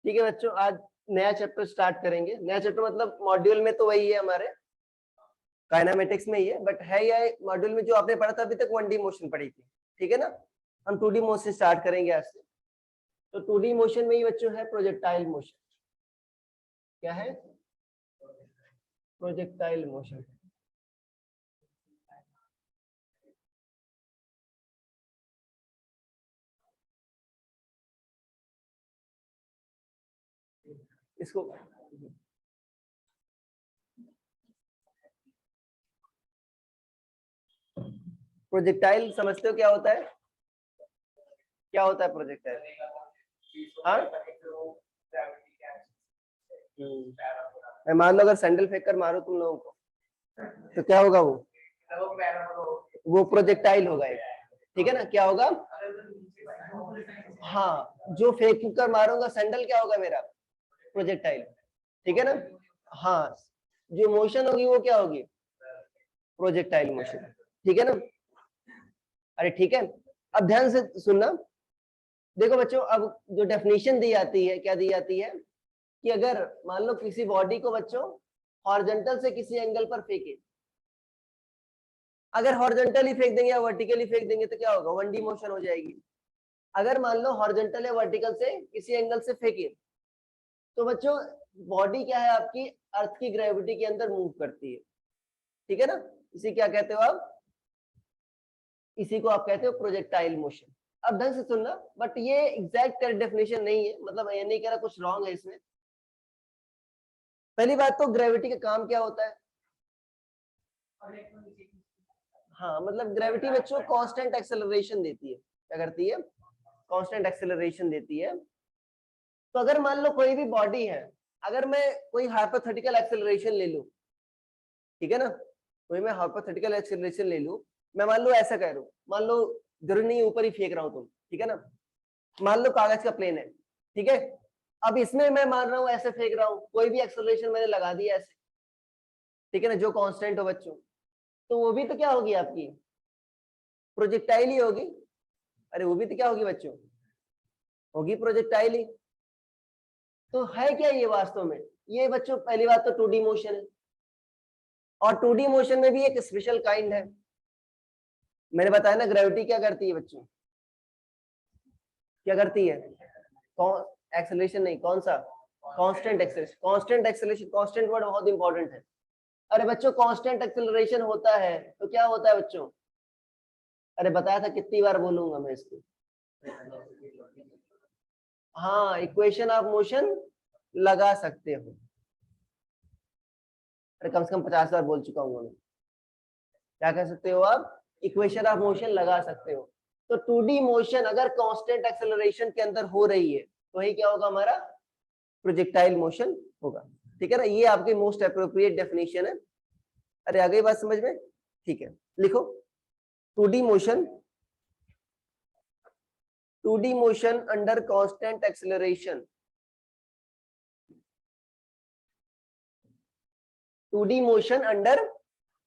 ठीक है बच्चों, आज नया चैप्टर स्टार्ट करेंगे। नया चैप्टर मतलब मॉड्यूल में तो वही है, हमारे काइनेमेटिक्स में ही है, बट है ये मॉड्यूल में जो आपने पढ़ा था अभी तक 1D मोशन पढ़ी थी, ठीक है ना। हम 2D मोशन स्टार्ट करेंगे आज से। तो 2D मोशन में ही बच्चों है प्रोजेक्टाइल मोशन। क्या है? Projectile motion. इसको प्रोजेक्टाइल समझते हो क्या होता है? क्या होता है प्रोजेक्टाइल? हाँ, मैं मान लो अगर सैंडल फेंक कर मारो तुम लोगों को, तो क्या होगा? वो प्रोजेक्टाइल होगा एक, ठीक है ना। क्या होगा? हाँ, जो फेंक कर मारूंगा सैंडल, क्या होगा मेरा? प्रोजेक्टाइल, ठीक है ना। हाँ, जो मोशन होगी वो क्या होगी? प्रोजेक्टाइल मोशन, ठीक है ना। अरे ठीक है, अब ध्यान से सुनना। देखो बच्चों, अब जो डेफिनेशन दी जाती है, क्या दी जाती है कि अगर मान लो किसी बॉडी को बच्चों हॉरिजॉन्टल से किसी एंगल पर फेंके, अगर हॉरिजॉन्टली फेंक देंगे या वर्टिकली फेंक देंगे तो क्या होगा? 1D मोशन हो जाएगी। अगर मान लो हॉरिजॉन्टल या वर्टिकल से किसी एंगल से फेंके, तो बच्चों बॉडी क्या है आपकी? अर्थ की ग्रेविटी के अंदर मूव करती है, ठीक है ना। इसी क्या कहते हो आप? इसी को आप कहते हो प्रोजेक्टाइल मोशन। अब ढंग से सुनना, बट ये एग्जैक्ट डेफिनेशन नहीं है, मतलब ये नहीं कह रहा कुछ रॉन्ग है इसमें। पहली बात तो ग्रेविटी का काम क्या होता है? हाँ, मतलब ग्रेविटी बच्चों कांस्टेंट एक्सेलरेशन देती है। क्या करती है? कांस्टेंट एक्सेलरेशन देती है। तो अगर मान लो कोई भी बॉडी है, अगर मैं कोई हाइपोथेटिकल एक्सेलरेशन ले लूं, ठीक है ना, कोई मैं हाइपोथेटिकल एक्सेलरेशन ले लूं, मैं मान लो ऐसा कह रहा हूं, मान लो जरूरी नहीं ऊपर ही फेंक रहा हूं तुम, ठीक है ना। मान लो कागज का प्लेन है, ठीक है। अब इसमें मैं मान रहा हूं ऐसे फेंक रहा हूं, कोई भी एक्सेलरेशन मैंने लगा दिया ऐसे, ठीक है ना, जो कांस्टेंट हो बच्चों, तो वो भी तो क्या होगी आपकी? प्रोजेक्टाइल ही होगी। अरे वो भी तो क्या होगी बच्चों? होगी प्रोजेक्टाइल ही। तो है क्या ये वास्तव में? ये बच्चों पहली बात तो 2D मोशन है, और 2D मोशन में भी एक स्पेशल काइंड है। मैंने बताया ना, ग्रेविटी क्या करती है बच्चों? क्या करती है? कौन? एक्सेलरेशन नहीं, कौन सा? Constant acceleration. Constant acceleration, constant word बहुत इंपॉर्टेंट है। अरे बच्चों, कांस्टेंट एक्सेलरेशन होता है तो क्या होता है बच्चों? अरे बताया था, कितनी बार बोलूंगा मैं इसको? हाँ, इक्वेशन ऑफ मोशन लगा सकते हो। अरे कम से कम 50 बार बोल चुका हूँ मैं। क्या कह सकते हो आप? इक्वेशन ऑफ मोशन लगा सकते हो। तो 2D मोशन अगर कांस्टेंट एक्सेलरेशन के अंदर हो रही है, तो वही क्या होगा हमारा? प्रोजेक्टाइल मोशन होगा, ठीक है ना। ये आपकी मोस्ट अप्रोप्रिएट डेफिनेशन है। अरे आ गई बात समझ में? ठीक है, लिखो 2D motion. 2D motion under constant acceleration. 2D motion under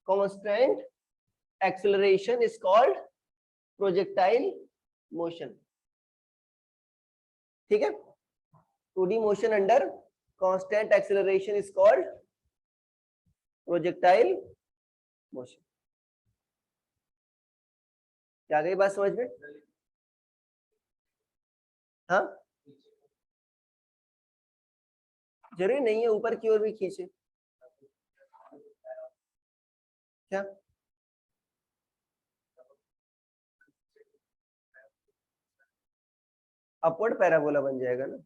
constant acceleration is called projectile motion, ठीक है। 2D motion under constant acceleration is called projectile motion। क्या गई बात समझ में? हाँ, जरूरी नहीं है ऊपर की ओर भी खींचे। क्या? अपवर्ड पैराबोला बन जाएगा ना।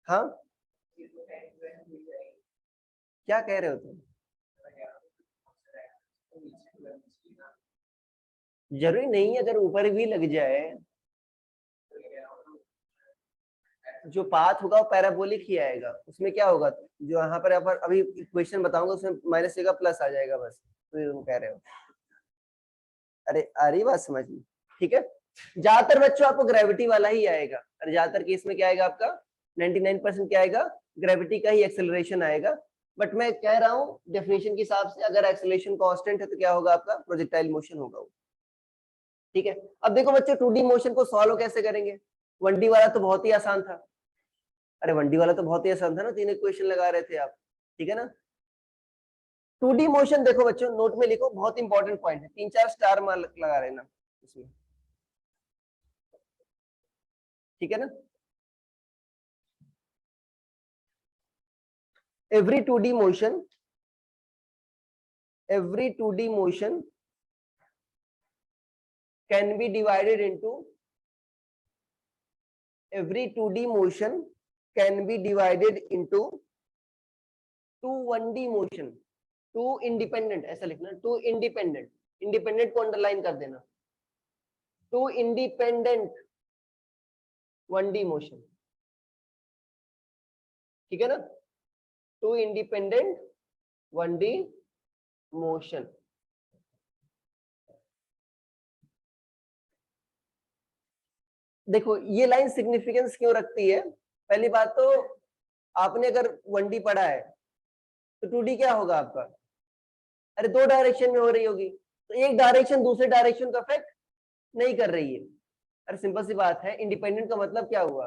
हाँ, क्या कह रहे हो तुम? जरूरी नहीं है, अगर ऊपर भी लग जाए, जो पाथ होगा वो पैराबोलिक ही आएगा। उसमें क्या होगा, जो यहाँ पर अभी इक्वेशन बताऊंगा उसमें माइनस का प्लस आ जाएगा, बस। तो तुम कह रहे हो, अरे आ रही बात समझ में? ठीक है। ज्यादातर बच्चों आपको ग्रेविटी वाला ही आएगा, और ज्यादातर केस में क्या आएगा आपका? 99% क्या आएगा? ग्रेविटी का ही एक्सेलरेशन आएगा। बट मैं कह रहा हूँ डेफिनेशन के हिसाब से, अगर एक्सेलरेशन कांस्टेंट है तो क्या होगा आपका? प्रोजेक्टाइल मोशन होगा वो, ठीक है। अब देखो बच्चों 2D मोशन को सॉल्व कैसे करेंगे। 1D वाला तो बहुत ही आसान था। अरे 1D वाला तो बहुत ही आसान था ना, 3 इक्वेशन लगा रहे थे आप, ठीक है ना। 2D मोशन देखो बच्चों, नोट में लिखो, बहुत इंपॉर्टेंट पॉइंट है, 3-4 स्टार मार लगा रहे ना इसमें, ठीक है ना। every 2D motion can be divided into every 2D motion can be divided into 2 1D motion, 2 independent, ऐसा लिखना, 2 independent, independent को अंडरलाइन कर देना, 2 independent 1D motion, ठीक है ना, 2 independent 1D motion। देखो ये लाइन सिग्निफिकेंस क्यों रखती है। पहली बात तो आपने अगर 1D पढ़ा है तो 2D क्या होगा आपका, अरे 2 डायरेक्शन में हो रही होगी, तो एक डायरेक्शन दूसरे डायरेक्शन का इफेक्ट नहीं कर रही है। अरे सिंपल सी बात है, इंडिपेंडेंट का मतलब क्या हुआ,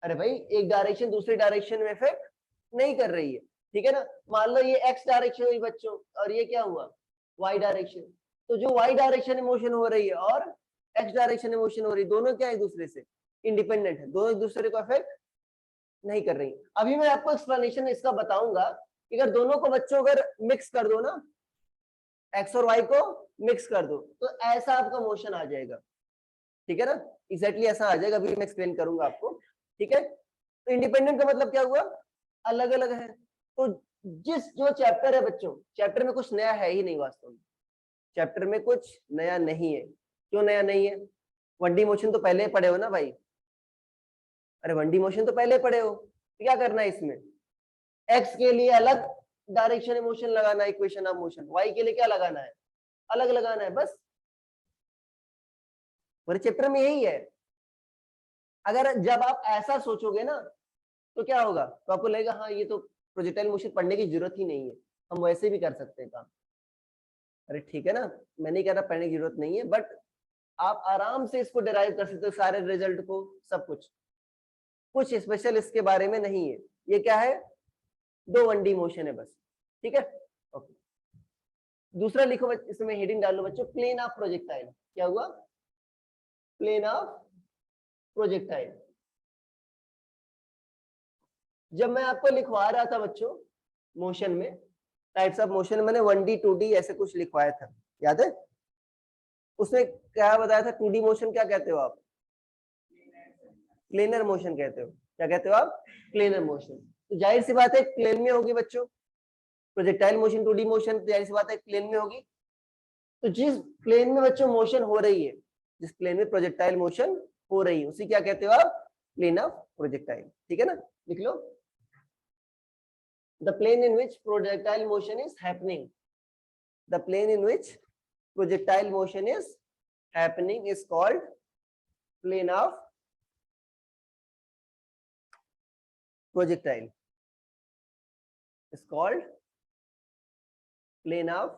अरे भाई एक डायरेक्शन दूसरे डायरेक्शन में इफेक्ट नहीं कर रही है, ठीक है ना। मान लो ये एक्स डायरेक्शन हुई बच्चों और ये क्या हुआ, वाई डायरेक्शन, तो जो वाई डायरेक्शन में मोशन हो रही है और एक्स डायरेक्शन में मोशन हो रही है, दोनों क्या एक दूसरे से इंडिपेंडेंट है, दोनों एक दूसरे को इफेक्ट नहीं कर रही। अभी मैं आपको एक्सप्लेनेशन इसका बताऊंगा कि अगर दोनों को बच्चों अगर मिक्स कर दो ना, एक्स और वाई को मिक्स कर दो तो ऐसा आपका मोशन आ जाएगा, ठीक है ना, एग्जैक्टली ऐसा आ जाएगा, अभी मैं एक्सप्लेन करूंगा आपको, ठीक है। तो इंडिपेंडेंट का मतलब क्या हुआ, अलग अलग है। तो जो चैप्टर है बच्चों, चैप्टर में कुछ नया है ही नहीं, वास्तव में चैप्टर में कुछ नया नहीं है। क्यों नया नहीं है, 1D मोशन तो पहले पढ़े हो ना भाई, अरे 1D मोशन तो पहले पढ़े हो, तो क्या करना है इसमें, एक्स के लिए अलग डायरेक्शन में मोशन लगाना है, इक्वेशन ऑफ मोशन, वाई के लिए क्या लगाना है, अलग लगाना है, बस पूरे चैप्टर में यही है। अगर जब आप ऐसा सोचोगे ना तो क्या होगा, तो आपको लगेगा हाँ ये तो प्रोजेक्टाइल मोशन पढ़ने की जरूरत ही नहीं है, हम वैसे भी कर सकते हैं काम। अरे ठीक है ना, मैं नहीं कह रहा पढ़ने की जरूरत नहीं है, बट आप आराम से इसको डिराइव कर सकते हो, सारे रिजल्ट को, सब कुछ, कुछ स्पेशल इसके बारे में नहीं है। ये क्या है, 2 1D मोशन है बस, ठीक है। ओके, दूसरा लिखो इसमें हेडिंग डालो बच्चों, प्लेन ऑफ प्रोजेक्टाइल। क्या हुआ, प्लेन ऑफ प्रोजेक्टाइल। जब मैं आपको लिखवा रहा था बच्चों मोशन में, टाइप्स ऑफ मोशन, मैंने 1D 2D ऐसे कुछ लिखवाया था, याद है। उसमें क्या बताया था, 2D मोशन क्या कहते हो आप, प्लेनर मोशन कहते हो। क्या कहते हो आप, प्लेनर मोशन। तो जाहिर सी बात है प्लेन में होगी बच्चों, प्रोजेक्टाइल मोशन 2D मोशन, जाहिर सी बात है प्लेन में होगी। तो जिस प्लेन में बच्चों मोशन हो रही है, जिस प्लेन में प्रोजेक्टाइल मोशन हो रही है, उसी क्या कहते हो आप, प्लेन ऑफ प्रोजेक्टाइल, ठीक है ना, लिख लो। The plane in which projectile motion is happening, the plane in which projectile motion is happening is called plane of projectile, is called plane of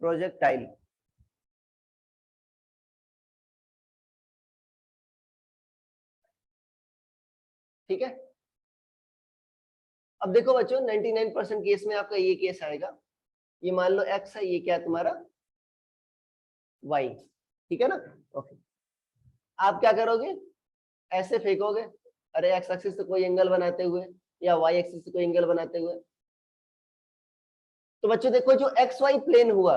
projectile, ठीक है। अब देखो बच्चों 99% केस में आपका ये केस आएगा, ये मान लो x है, ये क्या है तुम्हारा y, ठीक है ना। ओके, आप क्या करोगे, ऐसे फेंकोगे, अरे x एक्सिस से कोई एंगल बनाते हुए या y एक्सिस से कोई एंगल बनाते हुए। तो बच्चों देखो जो एक्स वाई प्लेन हुआ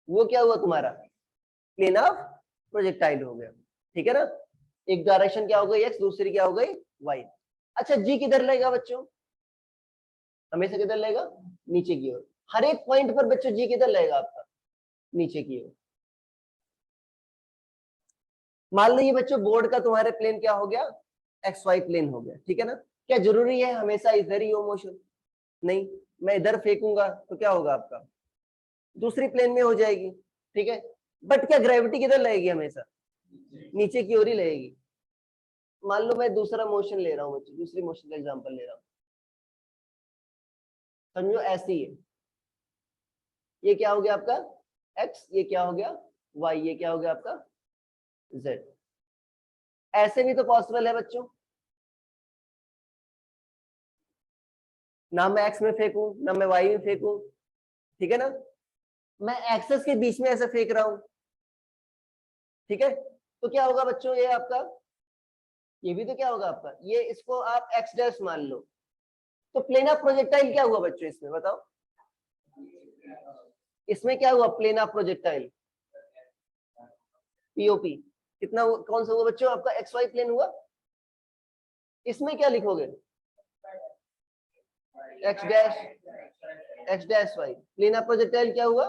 वो क्या हुआ तुम्हारा, प्लेन ऑफ प्रोजेक्टाइल हो गया, ठीक है ना। एक डायरेक्शन क्या हो गई एक्स, दूसरी क्या हो गई वाई। अच्छा जी किधर लेगा बच्चों, हमेशा किधर लेगा, नीचे की ओर। हर एक पॉइंट पर बच्चों जी किधर लेगा आपका, नीचे की ओर। मान लीजिए बच्चों बोर्ड का तुम्हारे प्लेन क्या हो गया, एक्स वाई प्लेन हो गया, ठीक है ना। क्या जरूरी है हमेशा इधर ही हो मोशन, नहीं, मैं इधर फेंकूंगा तो क्या होगा आपका, दूसरी प्लेन में हो जाएगी, ठीक है। बट क्या ग्रेविटी किधर लगेगी, हमेशा नीचे की ओर ही लगेगी। मान लो मैं दूसरा मोशन ले रहा हूँ बच्चों, दूसरी मोशन का एग्जांपल ले रहा हूँ, समझो ऐसी है, ये क्या हो गया आपका x, ये क्या हो गया y, ये क्या हो गया आपका z। ऐसे भी तो पॉसिबल है बच्चों, ना मैं x में फेंकूं ना मैं y में फेंकूं, ठीक है ना, मैं एक्सेस के बीच में ऐसे फेंक रहा हूं, ठीक है। तो क्या होगा बच्चों, ये आपका, ये भी तो क्या होगा आपका, ये इसको आप x डैश मान लो। तो प्लेन ऑफ प्रोजेक्टाइल क्या हुआ बच्चों इसमें बताओ, इसमें क्या हुआ प्लेन ऑफ प्रोजेक्टाइल, पीओपी कितना कौन सा हुआ बच्चों आपका, एक्स वाई प्लेन हुआ। इसमें क्या लिखोगे, x dash y, plane of projectile क्या हुआ,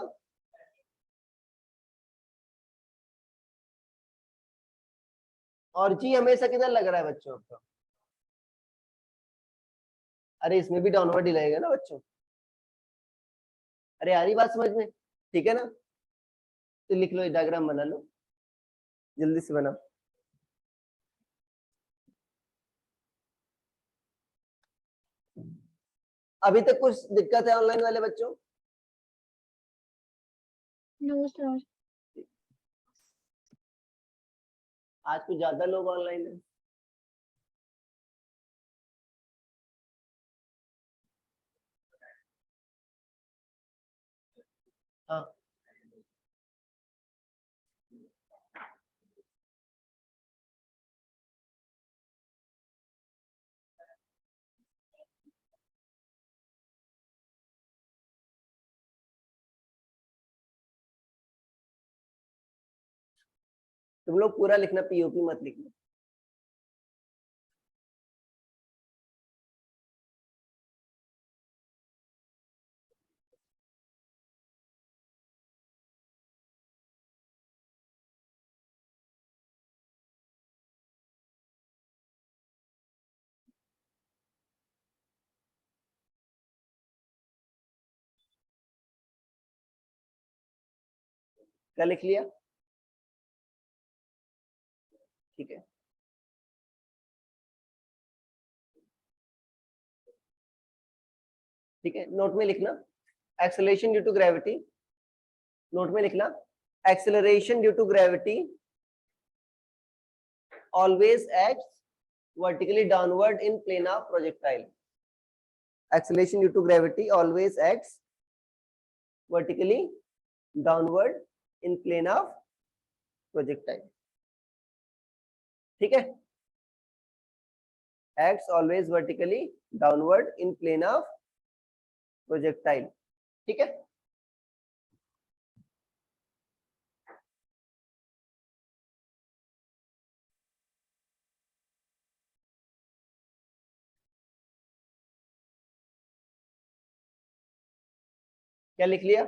और जी हमेशा किधर लग रहा है बच्चों आपका, अरे इसमें भी डाउनवर्ड ही लगेगा ना बच्चों, अरे आ रही बात समझ में, ठीक है ना। तो लिख लो, डायग्राम बना लो, जल्दी से बनाओ। अभी तक कुछ दिक्कत है ऑनलाइन वाले बच्चों, नो सर। आज कुछ ज्यादा लोग ऑनलाइन है। हाँ तुम लोग पूरा लिखना, पीओपी मत लिखना। क्या लिख लिया, ठीक है, ठीक है, नोट में लिखना, acceleration due to gravity, note में लिखना, acceleration due to gravity always acts vertically downward in plane of projectile. Acceleration due to gravity always acts vertically downward in plane of projectile. ठीक है, acts always vertically downward in plane of projectile. ठीक है, क्या लिख लिया,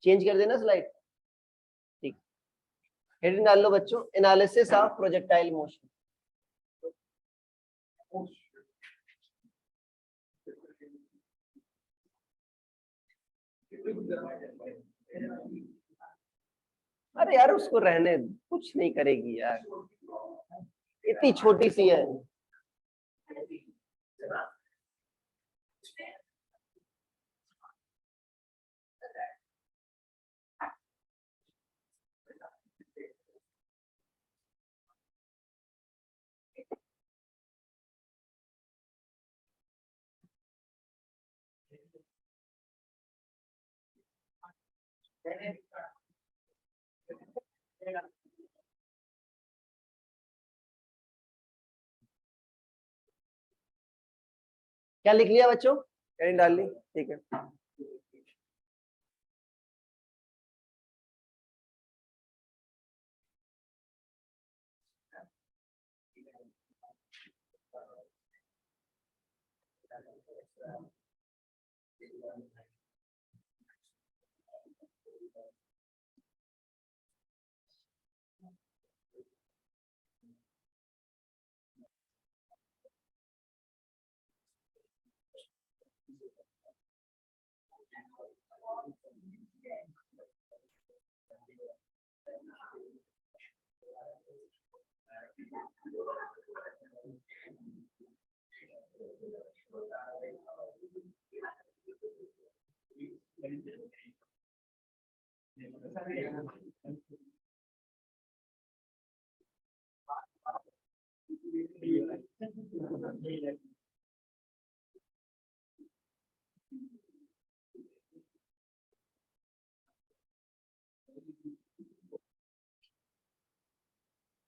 change कर देना slide, ठीक, हेडिंग डाल लो बच्चों, एनालिसिस ऑफ प्रोजेक्टाइल मोशन। अरे यार उसको रहने, कुछ नहीं करेगी यार, इतनी छोटी सी है। क्या लिख लिया बच्चों, हेडिंग डाल ली, ठीक है।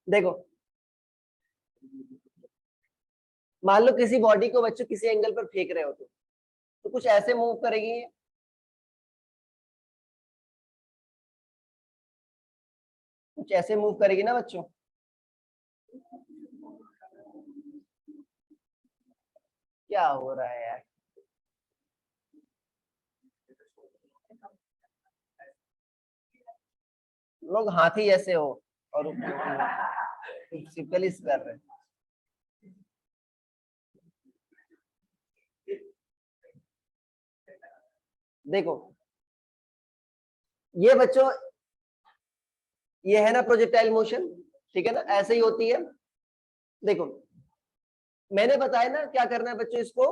देखो मान लो किसी बॉडी को बच्चों किसी एंगल पर फेंक रहे हो तो कुछ ऐसे मूव करेगी ये। कुछ ऐसे मूव करेगी ना बच्चों। क्या हो रहा है यार, लोग हाथी जैसे हो और सिंपल कर रहे हैं। देखो ये बच्चों ये है ना प्रोजेक्टाइल मोशन, ठीक है ना, ऐसे ही होती है। देखो मैंने बताया ना क्या करना है बच्चों, इसको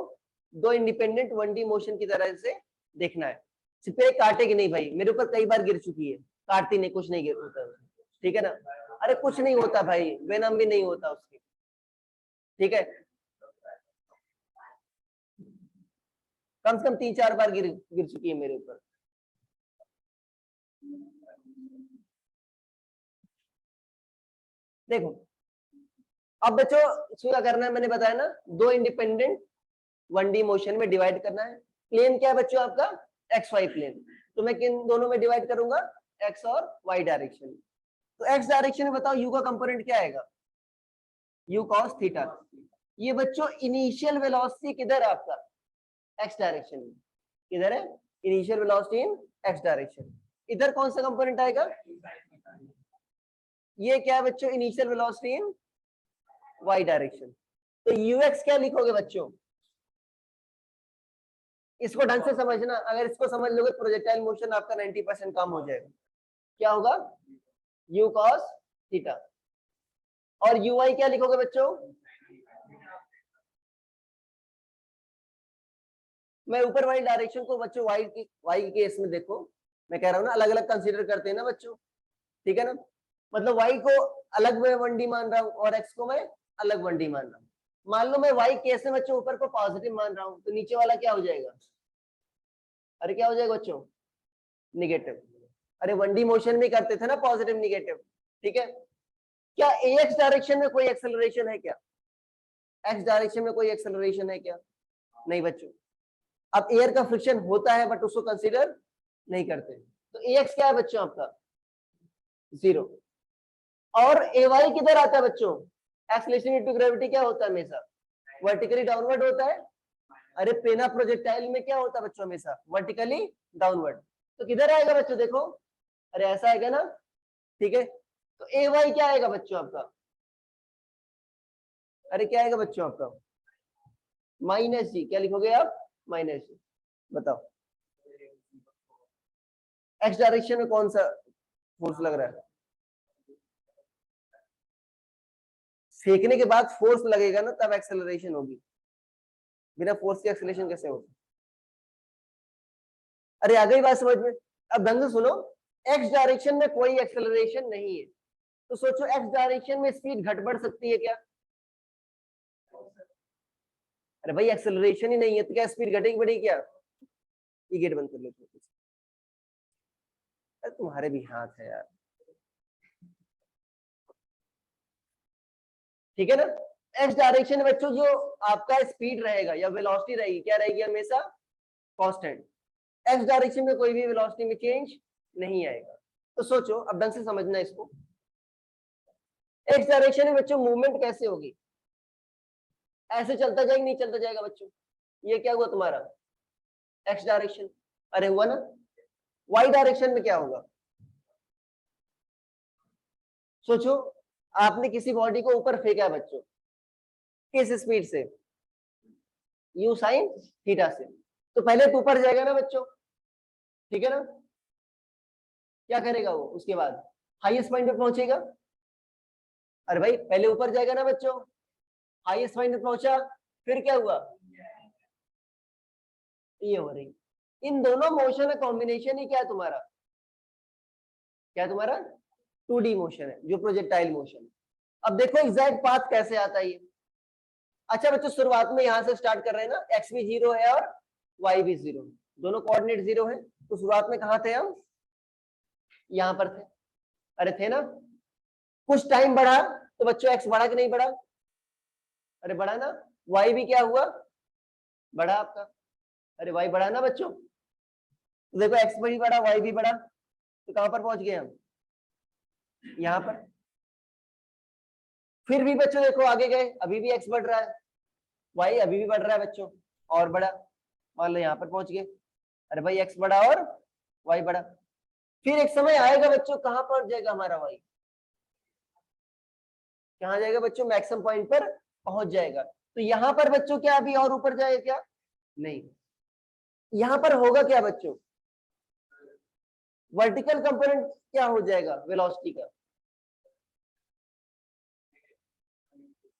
दो इंडिपेंडेंट 1D मोशन की तरह से देखना है। सिर्फ काटेगी नहीं भाई, मेरे ऊपर कई बार गिर चुकी है, काटती नहीं, कुछ नहीं गिर होता, ठीक है ना। अरे कुछ नहीं होता भाई, वेनम भी नहीं होता उसकी, ठीक है। कम से कम 3-4 बार गिर गिर चुकी है मेरे ऊपर। देखो अब बच्चों क्या करना है, मैंने बताया ना दो इंडिपेंडेंट 1D मोशन में डिवाइड करना है। प्लेन क्या है बच्चों आपका, एक्स वाई प्लेन। तो मैं किन दोनों में डिवाइड करूंगा, एक्स और वाई डायरेक्शन। तो एक्स डायरेक्शन में बताओ यू का कंपोनेंट क्या आएगा, यू कॉस थीटा। ये बच्चों इनिशियल वेलोसिटी किधर है आपका, एक्स डायरेक्शन में। किधर है, initial velocity in x direction. इधर कौन सा कंपोनेंट आएगा, ये क्या है बच्चों, initial velocity in y direction. तो यूएक्स क्या लिखोगे बच्चों, इसको ढंग से समझना, अगर इसको समझ लोगे प्रोजेक्टाइल मोशन आपका 90% कम हो जाएगा। क्या होगा, यू कॉस थीटा। और यूआई क्या लिखोगे बच्चों, मैं ऊपर वाली डायरेक्शन को बच्चों वाई के केस में देखो, मैं कह रहा हूं ना अलग अलग कंसीडर करते हैं ना बच्चों, ठीक है ना। मतलब वाई को अलग में 1D मान रहा हूं और एक्स को मैं अलग 1D मान रहा हूं। मान लो मैं वाई केस में बच्चों ऊपर को पॉजिटिव मान रहा हूं, तो नीचे वाला क्या हो जाएगा, अरे क्या हो जाएगा बच्चों, निगेटिव। अरे 1D मोशन में करते थे ना पॉजिटिव निगेटिव, ठीक है। क्या एक्स डायरेक्शन में कोई एक्सेलरेशन है क्या, एक्स डायरेक्शन में कोई एक्सेलरेशन है क्या, नहीं बच्चों। अब एयर का फ्रिक्शन होता है बट उसको कंसीडर नहीं करते। तो एक्स क्या है बच्चों आपका, 0। और ए वाई किधर आता है बच्चों, एक्सेलरेशन इनटू ग्रेविटी क्या होता है हमेशा, वर्टिकली डाउनवर्ड होता है। अरे पेना प्रोजेक्टाइल में क्या होता है बच्चों, हमेशा वर्टिकली डाउनवर्ड। तो किधर आएगा बच्चों, देखो अरे ऐसा आएगा ना, ठीक है। तो ए वाई क्या आएगा बच्चों आपका, अरे क्या आएगा बच्चों आपका, माइनस जी। क्या लिखोगे आप, माइनस जी। बताओ एक्स डायरेक्शन में कौन सा फोर्स लग रहा है, फेंकने के बाद फोर्स लगेगा ना तब एक्सेलरेशन होगी, बिना फोर्स के एक्सेलरेशन कैसे होगी। अरे आ गई बात समझ में। अब ढंग से सुनो, एक्स डायरेक्शन में कोई एक्सेलरेशन नहीं है, तो सोचो एक्स डायरेक्शन में स्पीड घट बढ़ सकती है क्या, अरे भाई एक्सेलरेशन ही नहीं है तो क्या स्पीड घटेगी बढ़ेगी क्या। ये गेट बंद कर लो, अरे तुम्हारे भी हाथ है यार, ठीक है ना। एक्स डायरेक्शन में बच्चों जो आपका स्पीड रहेगा या वेलोसिटी रहेगी, क्या रहेगी हमेशा कांस्टेंट। एक्स डायरेक्शन में कोई भी वेलोसिटी में चेंज नहीं आएगा। तो सोचो अब ढंग से समझना इसको, एक्स डायरेक्शन में बच्चों मूवमेंट कैसे होगी, ऐसे चलता जाएगा नहीं चलता जाएगा बच्चों। ये क्या हुआ तुम्हारा एक्स डायरेक्शन, अरे हुआ ना। वाई डायरेक्शन में क्या होगा, सोचो आपने किसी बॉडी को ऊपर फेंका है बच्चों, किस स्पीड से, यू साइन थीटा से। तो पहले तो ऊपर जाएगा ना बच्चों, ठीक है ना। क्या करेगा वो उसके बाद, हाईएस्ट पॉइंट पे पहुंचेगा। अरे भाई पहले ऊपर जाएगा ना बच्चों, हाईएस्ट पॉइंट पे पहुंचा, फिर क्या हुआ, ये हो रही। इन दोनों मोशन का कॉम्बिनेशन ही क्या है तुम्हारा, क्या तुम्हारा 2D मोशन है, जो प्रोजेक्टाइल मोशन। अब देखो एग्जैक्ट पाथ कैसे आता है ये। अच्छा बच्चों शुरुआत में यहां से स्टार्ट कर रहे हैं ना, एक्स भी 0 है और वाई भी 0, दोनों कोऑर्डिनेट 0 है। तो शुरुआत में कहाँ थे हम, यहां पर थे। अरे थे ना। कुछ टाइम बढ़ा तो बच्चों एक्स बढ़ा कि नहीं बढ़ा, अरे बढ़ा ना। वाई भी क्या हुआ, बढ़ा आपका। अरे वाई बढ़ा ना बच्चों। तो देखो एक्स भी बढ़ा वाई भी बढ़ा, तो कहां पर पहुंच गए हम, यहां पर। फिर भी बच्चों देखो आगे गए, अभी भी एक्स बढ़ रहा है, वाई अभी भी बढ़ रहा है बच्चों, और बढ़ा, मान लो यहाँ पर पहुंच गए। अरे भाई एक्स बढ़ा और वाई बढ़ा। फिर एक समय आएगा बच्चों, कहां पहुंच जाएगा हमारा वाई, कहां जाएगा बच्चों, मैक्सिमम पॉइंट पर पहुंच जाएगा। तो यहां पर बच्चों क्या अभी और ऊपर जाएगा क्या, नहीं। यहां पर होगा क्या बच्चों, वर्टिकल कंपोनेंट क्या हो जाएगा वेलोसिटी का,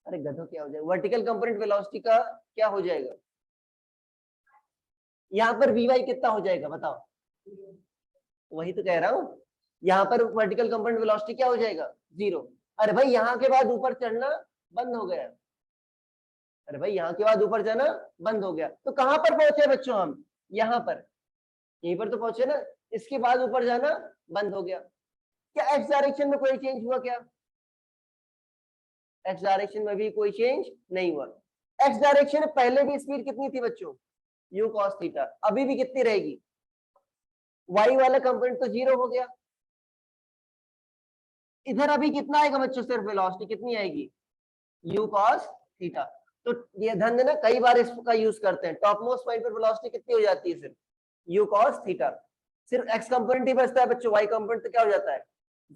अरे गधो क्या हो जाएगा, वर्टिकल कंपोनेंट वेलोसिटी का क्या हो जाएगा, यहाँ पर वी वाई कितना हो जाएगा बताओ, वही तो कह रहा हूं, यहाँ पर वर्टिकल कंपोनेंट वेलोसिटी क्या हो जाएगा, 0। अरे भाई यहाँ के बाद ऊपर चढ़ना बंद हो गया, अरे भाई यहाँ के बाद ऊपर जाना बंद हो गया, तो कहां पर पहुंचे बच्चों हम, यहाँ पर, यहीं पर तो पहुंचे ना। इसके बाद ऊपर जाना बंद हो गया। क्या एक्स डायरेक्शन में कोई चेंज हुआ क्या, एक्स डायरेक्शन में भी कोई चेंज नहीं हुआ। एक्स डायरेक्शन में पहले भी स्पीड कितनी थी बच्चों, यू कॉस थीटा, अभी भी कितनी रहेगी, वाई वाला कंपोनेंट तो 0 हो गया। इधर अभी कितना आएगा बच्चों, सिर्फ वेलोसिटी कितनी आएगी, यू कॉस थीटा। तो ये धन ना कई बार इसका यूज करते हैं, टॉप मोस्ट पॉइंट पर वेलोसिटी कितनी हो जाती है, सिर्फ यू कॉस थीटा। सिर्फ एक्स कंपोनेंट ही बचता है बच्चों, वाई कंपोनेंट तो क्या हो जाता है,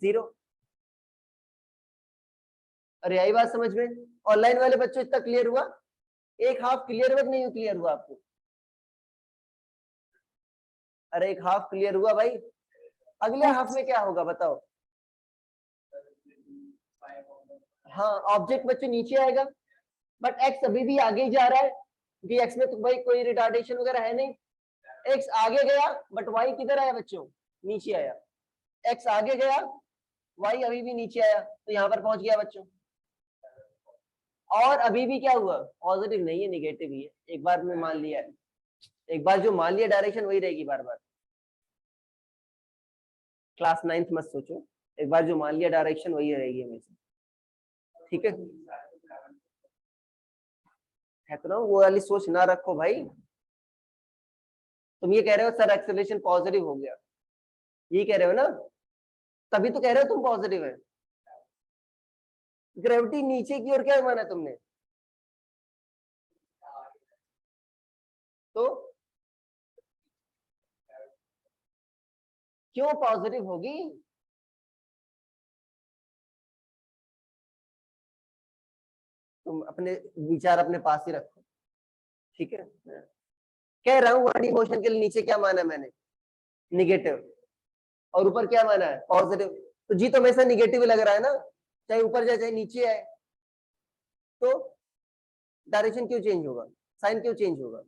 0। अरे यही बात समझ में, ऑनलाइन वाले बच्चों इतना क्लियर हुआ, एक हाफ क्लियर हुआ कि नहीं क्लियर हुआ आपको, अरे एक हाफ क्लियर हुआ भाई, अगले हाफ में क्या होगा बताओ, हाँ ऑब्जेक्ट बच्चों नीचे आएगा, बट एक्स अभी भी आगे ही जा रहा है, क्योंकि एक्स में तो भाई कोई रिटार्डेशन वगैरह है नहीं। एक्स आगे गया बट वाई किधर आया बच्चों, नीचे आया। एक्स आगे गया, वाई अभी भी नीचे आया, तो यहाँ पर पहुंच गया बच्चों। और अभी भी क्या हुआ, पॉजिटिव नहीं है निगेटिव ही है, एक बार में मान लिया है, एक बार जो मान लिया डायरेक्शन वही रहेगी बार बार। क्लास 9th मत सोचो, एक बार जो मान लिया डायरेक्शन वही रहेगी हमेशा, ठीक है। कहते ना वो वाली सोच ना रखो भाई, तुम ये कह रहे हो सर एक्सेलरेशन पॉजिटिव हो गया, ये कह रहे हो ना, तभी तो कह रहे हो तुम पॉजिटिव है। ग्रेविटी नीचे की ओर क्या माना तुमने, तो क्यों पॉजिटिव होगी, तुम अपने विचार अपने पास ही रखो, ठीक है। कह रहा हूँ वन मोशन के लिए नीचे क्या माना मैंने, निगेटिव, और ऊपर क्या माना है, पॉजिटिव। तो जी तो हमेशा निगेटिव लग रहा है ना, चाहे ऊपर जाए चाहे नीचे आए, तो डायरेक्शन क्यों चेंज होगा, साइन क्यों चेंज होगा।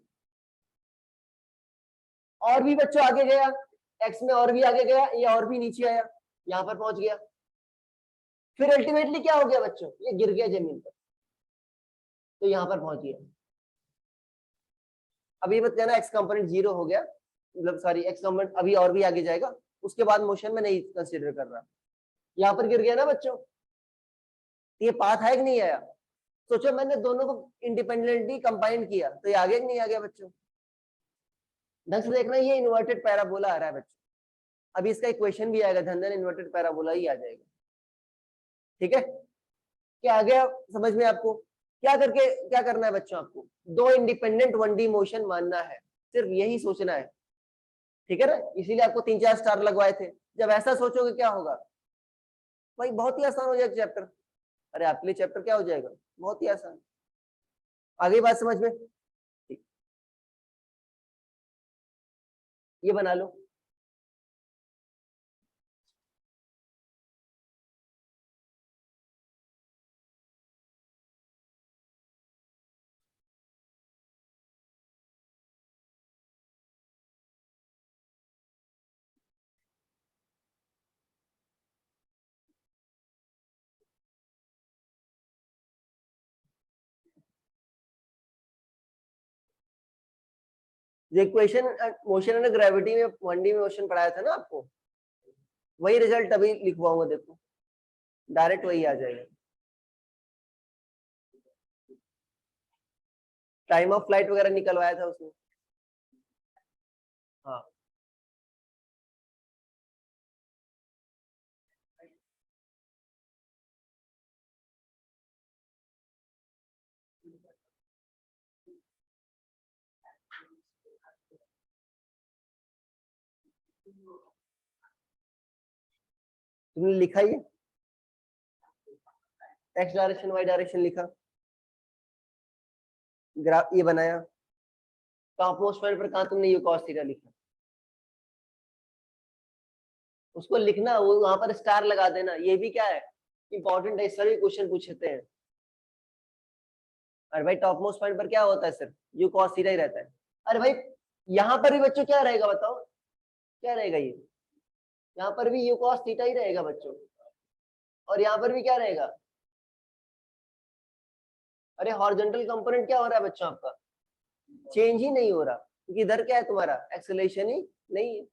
और भी बच्चों आगे गया, एक्स में और भी आगे गया, ये और भी नीचे आया, यहां पर पहुंच गया। फिर अल्टीमेटली क्या हो गया बच्चों, ये गिर गया जमीन पर, तो यहां पर पहुंच गया। अभी मत कहना एक्स कंपोनेंट 0 हो गया, मतलब सॉरी एक्स कंपोनेंट अभी और भी आगे जाएगा, उसके बाद मोशन में नहीं कंसिडर कर रहा, यहाँ पर गिर गया ना बच्चों, ये पाथ है कि नहीं आया। सोचो मैंने दोनों को इंडिपेंडेंटली कंबाइन किया, तो ये आगे कि नहीं आ गया बच्चों। ढंग से देखना, ये इन्वर्टेड पैराबोला आ रहा है बच्चों, अभी इसका इक्वेशन भी आएगा, धन धन इन्वर्टेड पैराबोला ही आ जाएगा, ठीक है। क्या आ गया समझ में आपको, क्या करके क्या करना है बच्चों, आपको दो इंडिपेंडेंट 1D मोशन मानना है, सिर्फ यही सोचना है, ठीक है ना, इसीलिए आपको 3-4 स्टार लगवाए थे। जब ऐसा सोचोगे क्या होगा भाई, बहुत ही आसान हो जाएगा चैप्टर, अरे आपके लिए चैप्टर क्या हो जाएगा, बहुत ही आसान। आगे बात समझ में, ठीक, ये बना लो। जो इक्वेशन मोशन एंड ग्रेविटी में 1D में मोशन पढ़ाया था ना आपको, वही रिजल्ट अभी लिखवाऊंगा, देखो डायरेक्ट वही आ जाएगा। टाइम ऑफ फ्लाइट वगैरह निकलवाया था उसमें। हाँ तुमने लिखा ये एक्स डायरेक्शन वाई डायरेक्शन लिखा, ग्राफ ये बनाया, टॉप मोस्ट पॉइंट पर कहा तुमने यू कॉस थीटा लिखा, उसको लिखना, वो वहां पर स्टार लगा देना, ये भी क्या है इंपॉर्टेंट है, इस पर भी क्वेश्चन पूछते हैं। अरे भाई टॉप मोस्ट पॉइंट पर क्या होता है, सिर्फ यू कॉस थीटा ही रहता है। अरे भाई यहाँ पर भी बच्चों क्या रहेगा बताओ, क्या रहेगा ये, यहाँ पर भी यू कॉस थीटा ही रहेगा बच्चों, और यहाँ पर भी क्या रहेगा। अरे हॉरिजॉन्टल कंपोनेंट क्या हो रहा है बच्चों आपका, चेंज ही नहीं हो रहा, क्योंकि इधर क्या है तुम्हारा एक्सेलरेशन ही नहीं है,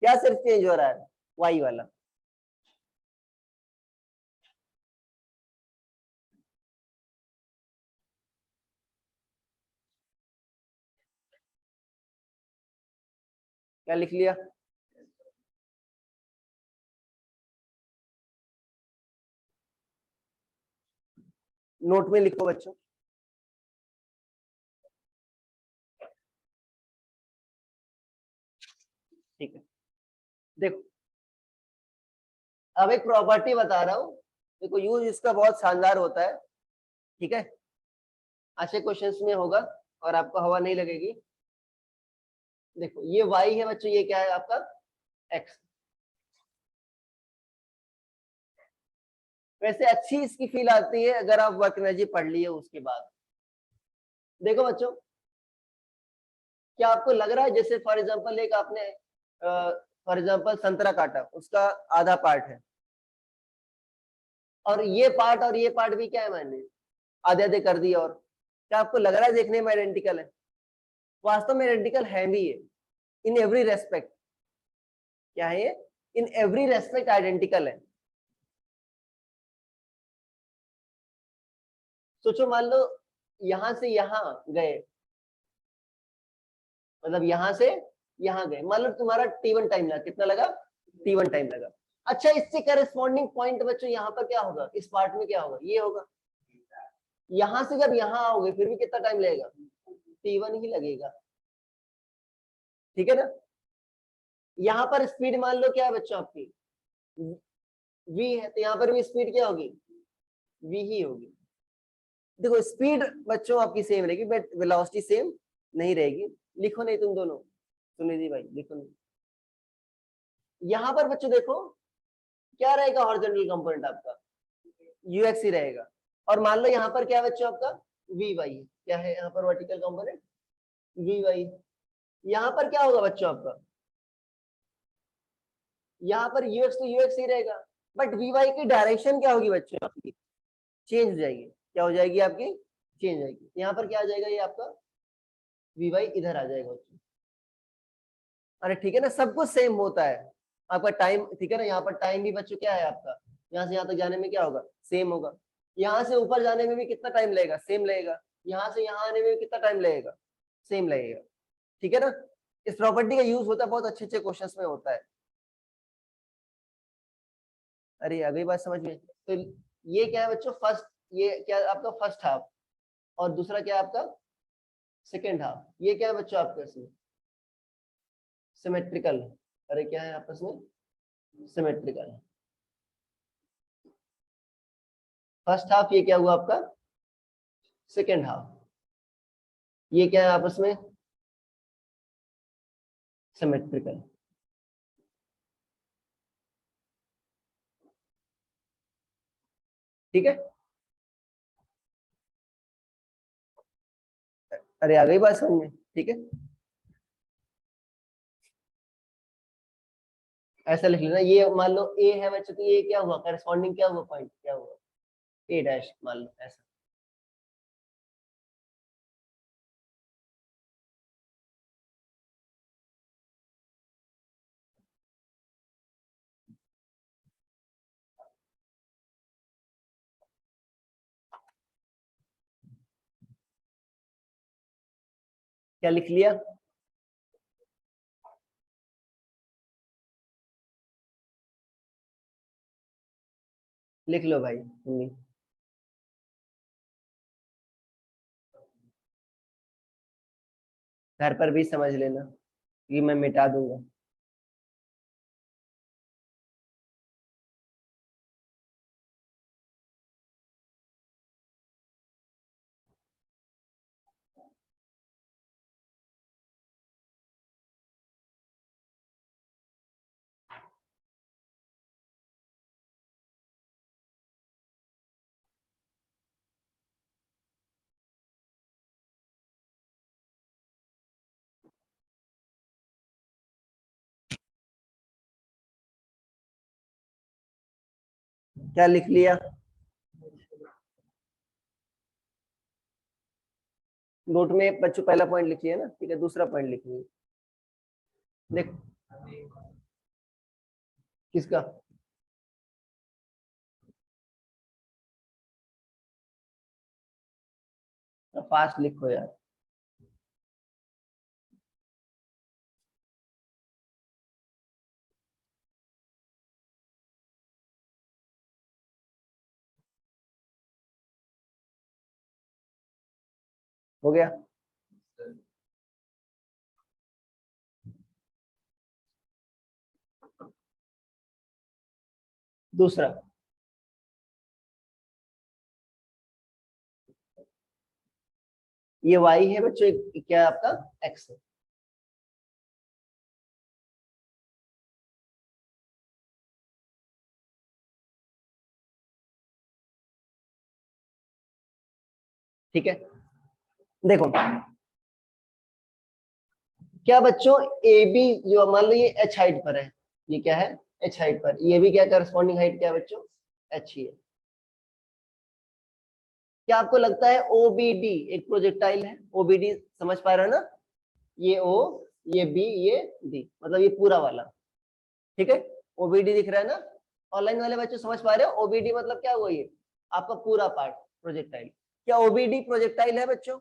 क्या सिर्फ चेंज हो रहा है वाई वाला। क्या लिख लिया, नोट में लिखो बच्चों। ठीक है, देखो अब एक प्रॉपर्टी बता रहा हूँ, देखो यूज इसका बहुत शानदार होता है, ठीक है, अच्छे क्वेश्चंस में होगा और आपको हवा नहीं लगेगी। देखो ये y है बच्चों, ये क्या है आपका x, वैसे अच्छी इसकी फील आती है अगर आप वर्क एनर्जी पढ़ लिए उसके बाद। देखो बच्चों, क्या आपको लग रहा है जैसे फॉर एग्जांपल एक आपने फॉर एग्जांपल संतरा काटा, उसका आधा पार्ट है, और ये पार्ट भी क्या है, मैंने आधे आधे कर दिया, और क्या आपको लग रहा है देखने में आइडेंटिकल है, वास्तव में आइडेंटिकल है भी है, इन एवरी रेस्पेक्ट, क्या है ये, इन एवरी रेस्पेक्ट आइडेंटिकल है। सोचो मान लो यहां से यहां गए, मतलब यहां से यहां गए, मान लो तुम्हारा T1 टाइम लगा, कितना लगा, T1 टाइम लगा। अच्छा इससे करस्पॉन्डिंग पॉइंट बच्चों यहाँ पर क्या होगा, इस पार्ट में क्या होगा, ये होगा। यहां से जब यहां आओगे फिर भी कितना टाइम लगेगा, T1 ही लगेगा, ठीक है ना। यहाँ पर स्पीड मान लो क्या है बच्चों आपकी v है, तो यहाँ पर भी स्पीड क्या होगी, v ही होगी। देखो स्पीड बच्चों आपकी सेम रहेगी बट वेलोसिटी सेम नहीं रहेगी। लिखो नहीं तुम दोनों, सुनिधि भाई लिखो नहीं। यहाँ पर बच्चों देखो क्या रहेगा, हॉरिजॉन्टल कंपोनेंट आपका ux ही रहेगा, और मान लो यहाँ पर क्या है बच्चों आपका vy है, क्या है यहाँ पर वर्टिकल कंपोनेंट vy। यहाँ पर क्या होगा बच्चों आपका, यहाँ पर ux तो ux ही रहेगा, बट vy की डायरेक्शन क्या होगी बच्चों आपकी, चेंज हो जाएगी, क्या हो जाएगी आपकी, चेंज हो जाएगी। यहाँ पर क्या आ जाएगा, ये आपका vy इधर आ जाएगा बच्चों। अरे ठीक है ना, सब कुछ सेम होता है, आपका टाइम ठीक है ना, यहाँ पर टाइम भी बच्चों क्या है आपका, यहाँ से यहाँ तक जाने में क्या होगा, सेम होगा। यहाँ से ऊपर जाने में भी कितना टाइम लगेगा, सेम लगेगा। यहाँ से यहाँ आने में भी कितना टाइम लगेगा, सेम लगेगा, ठीक है ना। इस प्रॉपर्टी का यूज होता है बहुत अच्छे अच्छे क्वेश्चंस में होता है। अरे अगली बात समझ में, तो ये क्या है बच्चों, फर्स्ट, ये क्या आपका फर्स्ट हाफ, और दूसरा क्या है आपका सेकेंड हाफ। ये क्या है बच्चों आपका इसमें सिमेट्रिकल, अरे क्या है आपस में सिमेट्रिकल। फर्स्ट हाफ ये क्या हुआ आपका सेकेंड हाफ, ये क्या है आपस में सिमेट्रिकल, ठीक है। अरे आ गई बात समझ में, ठीक है। ऐसा लिख लेना, ये मान लो ए है बच्चों, तो ये क्या हुआ करस्पॉन्डिंग, क्या हुआ पॉइंट, क्या हुआ ए डैश मान लो ऐसा। क्या लिख लिया? लिख लो भाई मम्मी। घर पर भी समझ लेना कि मैं मिटा दूंगा। क्या लिख लिया? नोट में बच्चों पहला पॉइंट लिख लिया ना, ठीक है, दूसरा पॉइंट लिखिए। देख, किसका? फास्ट लिखो यार। हो गया? दूसरा, ये y है बच्चों, क्या है आपका? x है। ठीक है, देखो क्या बच्चों, ए बी जो मान लो ये h हाइट पर है, ये क्या है? h हाइट पर, ये भी क्या करस्पॉन्डिंग हाइट क्या है बच्चों? h ही है। क्या आपको लगता है OBD एक प्रोजेक्टाइल है? OBD समझ पा रहे हो ना? ये O, ये B, ये D, मतलब ये पूरा वाला, ठीक है। OBD दिख रहा है ना? ऑनलाइन वाले बच्चे समझ पा रहे हो? OBD मतलब क्या हुआ? ये आपका पूरा पार्ट प्रोजेक्टाइल। क्या OBD प्रोजेक्टाइल है बच्चों?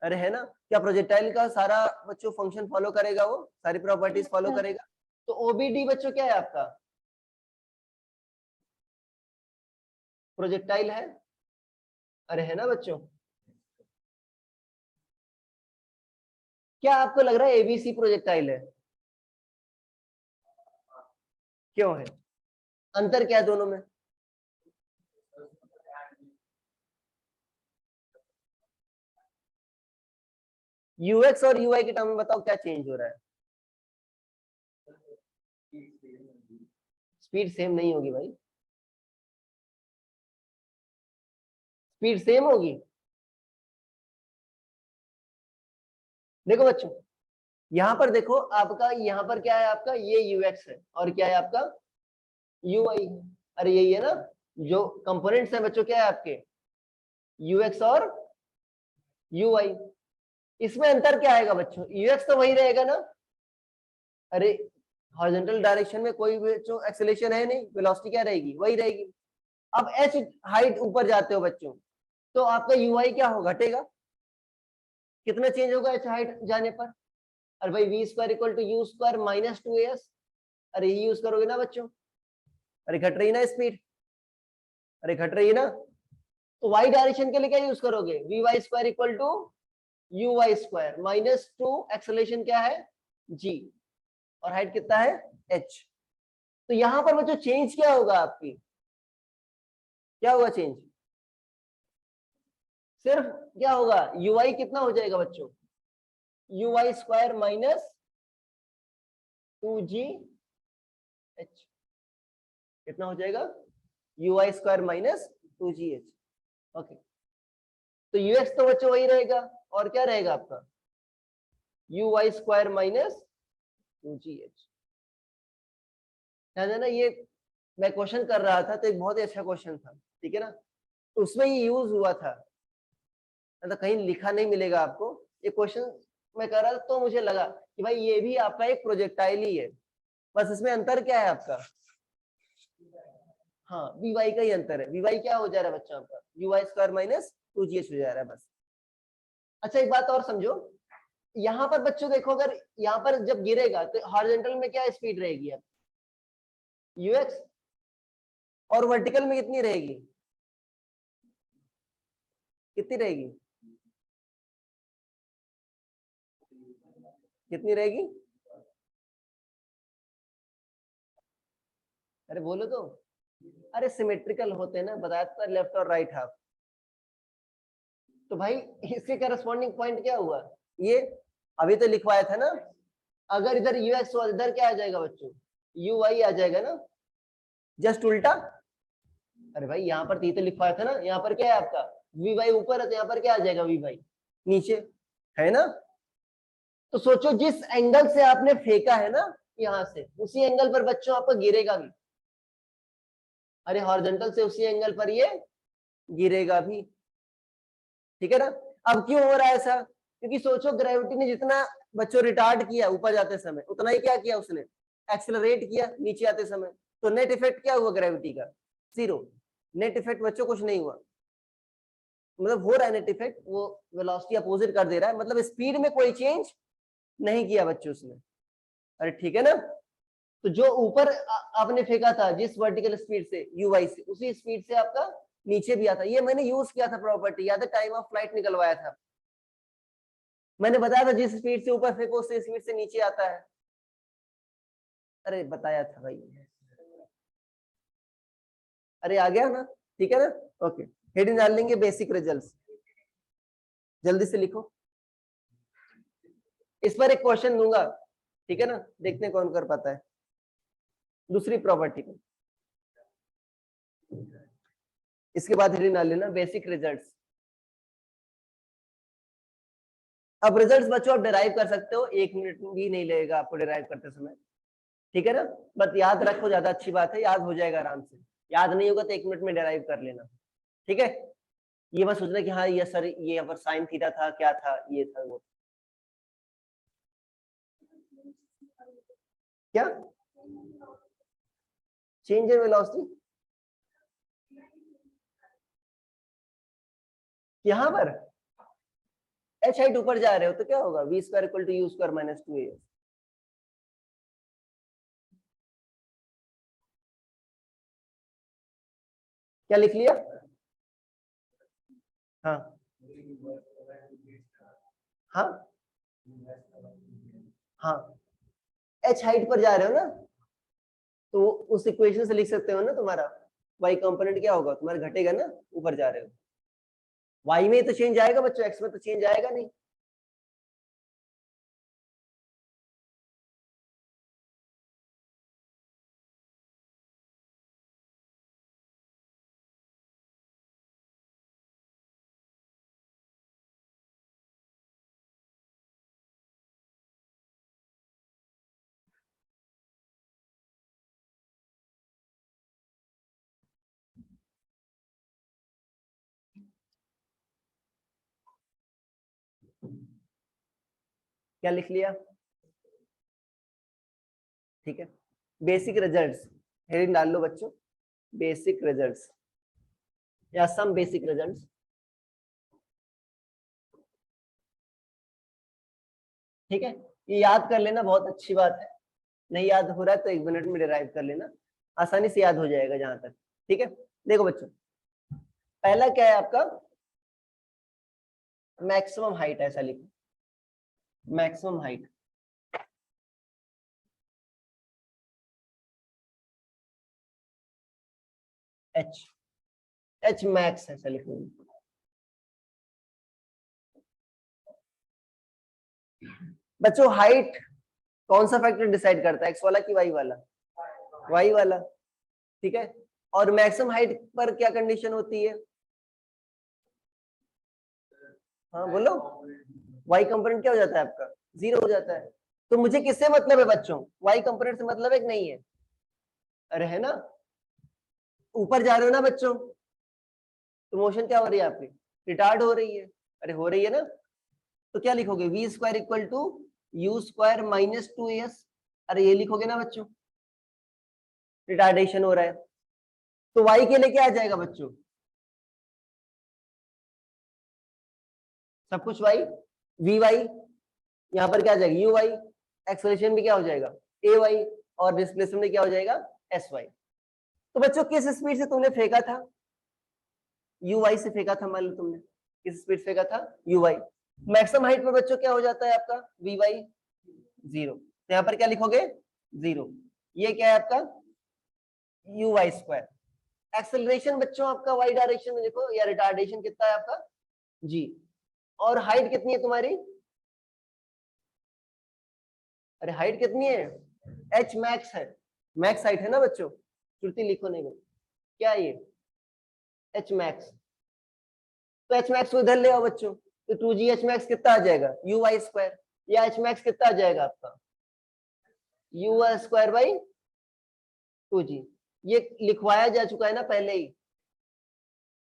अरे है ना? क्या प्रोजेक्टाइल का सारा बच्चों फंक्शन फॉलो करेगा, वो सारी प्रॉपर्टीज फॉलो करेगा? तो OBD बच्चों क्या है आपका? प्रोजेक्टाइल है। अरे है ना बच्चों? क्या आपको लग रहा है ABC प्रोजेक्टाइल है? क्यों है? अंतर क्या है दोनों में? UX और UI के टर्म में बताओ क्या चेंज हो रहा है? स्पीड सेम नहीं होगी भाई, स्पीड सेम होगी। देखो बच्चों, यहां पर देखो आपका, यहां पर क्या है आपका? ये UX है और क्या है आपका? UI है। अरे यही है ना, जो कंपोनेंट्स हैं बच्चों क्या है आपके? UX और UI। इसमें अंतर क्या आएगा बच्चों? UX तो वही रहेगा ना। अरे हॉरिजॉन्टल डायरेक्शन में कोई भी जो एक्सेलेरेशन है नहीं, वेलोसिटी क्या रहेगी? वही रहेगी। अब h हाइट ऊपर जाते हो बच्चों, तो आपका UI क्या हो? घटेगा। कितना चेंज होगा h हाइट जाने पर? अरे भाई v square equal to u square minus 2as। अरे ये यूज करोगे ना बच्चों? अरे घट रही ना स्पीड? अरे घट रही है ना? तो y डायरेक्शन के लिए क्या यूज करोगे? vy square equal to uy square minus 2, acceleration क्या है? g, और हाइट कितना है? h। तो यहां पर बच्चों चेंज क्या होगा आपकी? क्या होगा चेंज? सिर्फ क्या होगा? ui कितना हो जाएगा बच्चों? uy square minus 2g h। कितना हो जाएगा? uy square minus 2g h। Okay, तो ux तो बच्चों वही रहेगा, और क्या रहेगा आपका? uy square minus 2g h। है ना? ये मैं क्वेश्चन कर रहा था तो एक बहुत ही अच्छा क्वेश्चन था, ठीक है ना? तो उसमें ये यूज हुआ था, मतलब कहीं लिखा नहीं मिलेगा आपको। ये क्वेश्चन मैं कर रहा था तो मुझे लगा कि भाई ये भी आपका एक प्रोजेक्टाइल ही है, बस इसमें अंतर क्या है आपका? हाँ, Vy का ही अंतर है। Vy क्या हो जा रहा है बच्चा आपका? uy स्क्वायर माइनस 2gh हो जा रहा है बस। अच्छा एक बात और समझो, यहाँ पर बच्चों देखो, अगर यहाँ पर जब गिरेगा तो हॉरिजॉन्टल में क्या स्पीड रहेगी अब, यूएक्स, और वर्टिकल में कितनी रहेगी, कितनी रहेगी, कितनी रहेगी, अरे बोलो तो, अरे सिमेट्रिकल होते हैं ना, बताया था लेफ्ट और राइट हाफ। तो भाई इसके करस्पॉन्डिंग पॉइंट क्या हुआ, ये अभी तो लिखवाया था ना, अगर इधर यूएक्स हुआ इधर क्या आ जाएगा बच्चों, यू वाई आ जाएगा ना, जस्ट उल्टा। अरे भाई यहाँ पर तो लिखवाया था ना, यहाँ पर क्या है आपका, वी वाई ऊपर है तो यहाँ पर क्या आ जाएगा, वी वाई नीचे, है ना। तो सोचो जिस एंगल से आपने फेंका है ना यहाँ से, उसी एंगल पर बच्चों आपका गिरेगा भी, अरे हॉरिजॉन्टल से उसी एंगल पर ये गिरेगा भी, ठीक है ना। अब क्यों हो रहा है ऐसा, क्योंकि सोचो ग्रेविटी ने जितना बच्चों रिटार्ड किया ऊपर जाते समय, उतना ही क्या किया उसने, एक्सेलरेट किया नीचे आते समय। तो नेट इफेक्ट क्या हुआ ग्रेविटी का, जीरो। नेट इफेक्ट बच्चों कुछ नहीं हुआ, मतलब हो रहा है नेट इफेक्ट, वो वेलोसिटी अपोजिट कर दे रहा है, मतलब स्पीड में कोई चेंज नहीं किया बच्चों उसने। अरे ठीक है ना। तो जो ऊपर आपने फेंका था जिस वर्टिकल स्पीड से यू वाई से, उसी स्पीड से आपका नीचे भी आता। ये मैंने यूज किया था प्रॉपर्टी, याद है, टाइम ऑफ फ्लाइट निकलवाया था, मैंने बताया था जिस स्पीड से ऊपर फेंको उसी स्पीड से नीचे आता है। अरे बताया था भाई, अरे आ गया ना, ठीक है ना। ओके, हेडिंग डाल लेंगे बेसिक रिजल्ट्स, जल्दी से लिखो। इस पर एक क्वेश्चन दूंगा, ठीक है ना, देखते हैं कौन कर पाता है। दूसरी प्रॉपर्टी को, इसके बाद हेडिंग डाल लेना बेसिक रिजल्ट्स। अब रिजल्ट्स बच्चों आप डिराइव कर सकते हो, 1 मिनट भी नहीं लगेगा आपको डिराइव करते समय, ठीक है ना। बस याद रखो, ज्यादा अच्छी बात है, याद हो जाएगा आराम से, याद नहीं होगा तो 1 मिनट में डिराइव कर लेना, ठीक है। ये मत सोचना कि हाँ ये सर ये यहाँ पर साइन थीटा था, क्या था, ये था वो, क्या चेंज इन वेलोसिटी यहाँ पर, एच हाइट ऊपर जा रहे हो तो क्या होगा, v square equal to u square minus 2a। क्या लिख लिया, हाँ हाँ हाँ, एच हाइट पर जा रहे हो ना, तो उस इक्वेशन से लिख सकते हो ना, तुम्हारा वाई कंपोनेंट क्या होगा तुम्हारा, घटेगा ना, ऊपर जा रहे हो, वाई में तो चेंज आएगा बच्चों, एक्स में तो चेंज आएगा नहीं। क्या लिख लिया, ठीक है। बेसिक रिजल्ट्स, हेडिंग डाल लो बच्चों, बेसिक रिजल्ट्स या सम बेसिक रिजल्ट्स, ठीक है। ये याद कर लेना, बहुत अच्छी बात है, नहीं याद हो रहा है तो 1 मिनट में डिराइव कर लेना, आसानी से याद हो जाएगा जहां तक, ठीक है। देखो बच्चों, पहला क्या है आपका, मैक्सिमम हाइट, ऐसा लिखो, maximum height, H, H max ऐसा लिखो। बच्चों हाइट कौन सा फैक्टर डिसाइड करता है, एक्स वाला कि वाई वाला, वाई वाला, ठीक है। और मैक्सिमम हाइट पर क्या कंडीशन होती है, हाँ बोलो, वाई कंपोनेंट क्या हो जाता है आपका, जीरो हो जाता है। तो मुझे किससे मतलब है बच्चों, वाई कंपोनेंट से मतलब है कि नहीं है, अरे है ना, ऊपर जा रहे हो ना बच्चों, तो मोशन क्या हो रही है आपकी, रिटार्ड हो रही है, अरे हो रही है ना। तो क्या लिखोगे, v square equal to u square minus 2as, अरे ये लिखोगे ना बच्चों, रिटार्डेशन हो रहा है। तो वाई के लिए क्या आ जाएगा बच्चों, सब कुछ वाई, वी वाई, यहाँ पर क्या आ जाएगा, यू वाई, एक्सेलरेशन भी क्या हो जाएगा, ए वाई, और डिस्प्लेसमेंट में क्या हो जाएगा, एस वाई। तो बच्चों किस स्पीड से तुमने फेंका था, यू वाई से फेंका था, मान लो तुमने किस स्पीड फेंका था, यू वाई। मैक्सिमम हाइट पर बच्चों क्या हो जाता है आपका, वी वाई 0, तो यहाँ पर क्या लिखोगे 0, ये क्या है आपका यू वाई स्क्वायर। एक्सेलरेशन बच्चों आपका वाई डायरेक्शन में देखो, या रिटार्डेशन कितना है आपका जी, और हाइट कितनी है तुम्हारी, अरे हाइट कितनी है, एच मैक्स है, मैक्स हाइट है ना बच्चों, श्रुति लिखो नहीं क्या ये एच मैक्स, तो एच मैक्स को इधर ले आओ बच्चों, तो 2g एच मैक्स कितना आ जाएगा, यू वाई स्क्वायर, या एच मैक्स कितना आ जाएगा आपका u Y square by 2g। ये लिखवाया जा चुका है ना पहले ही,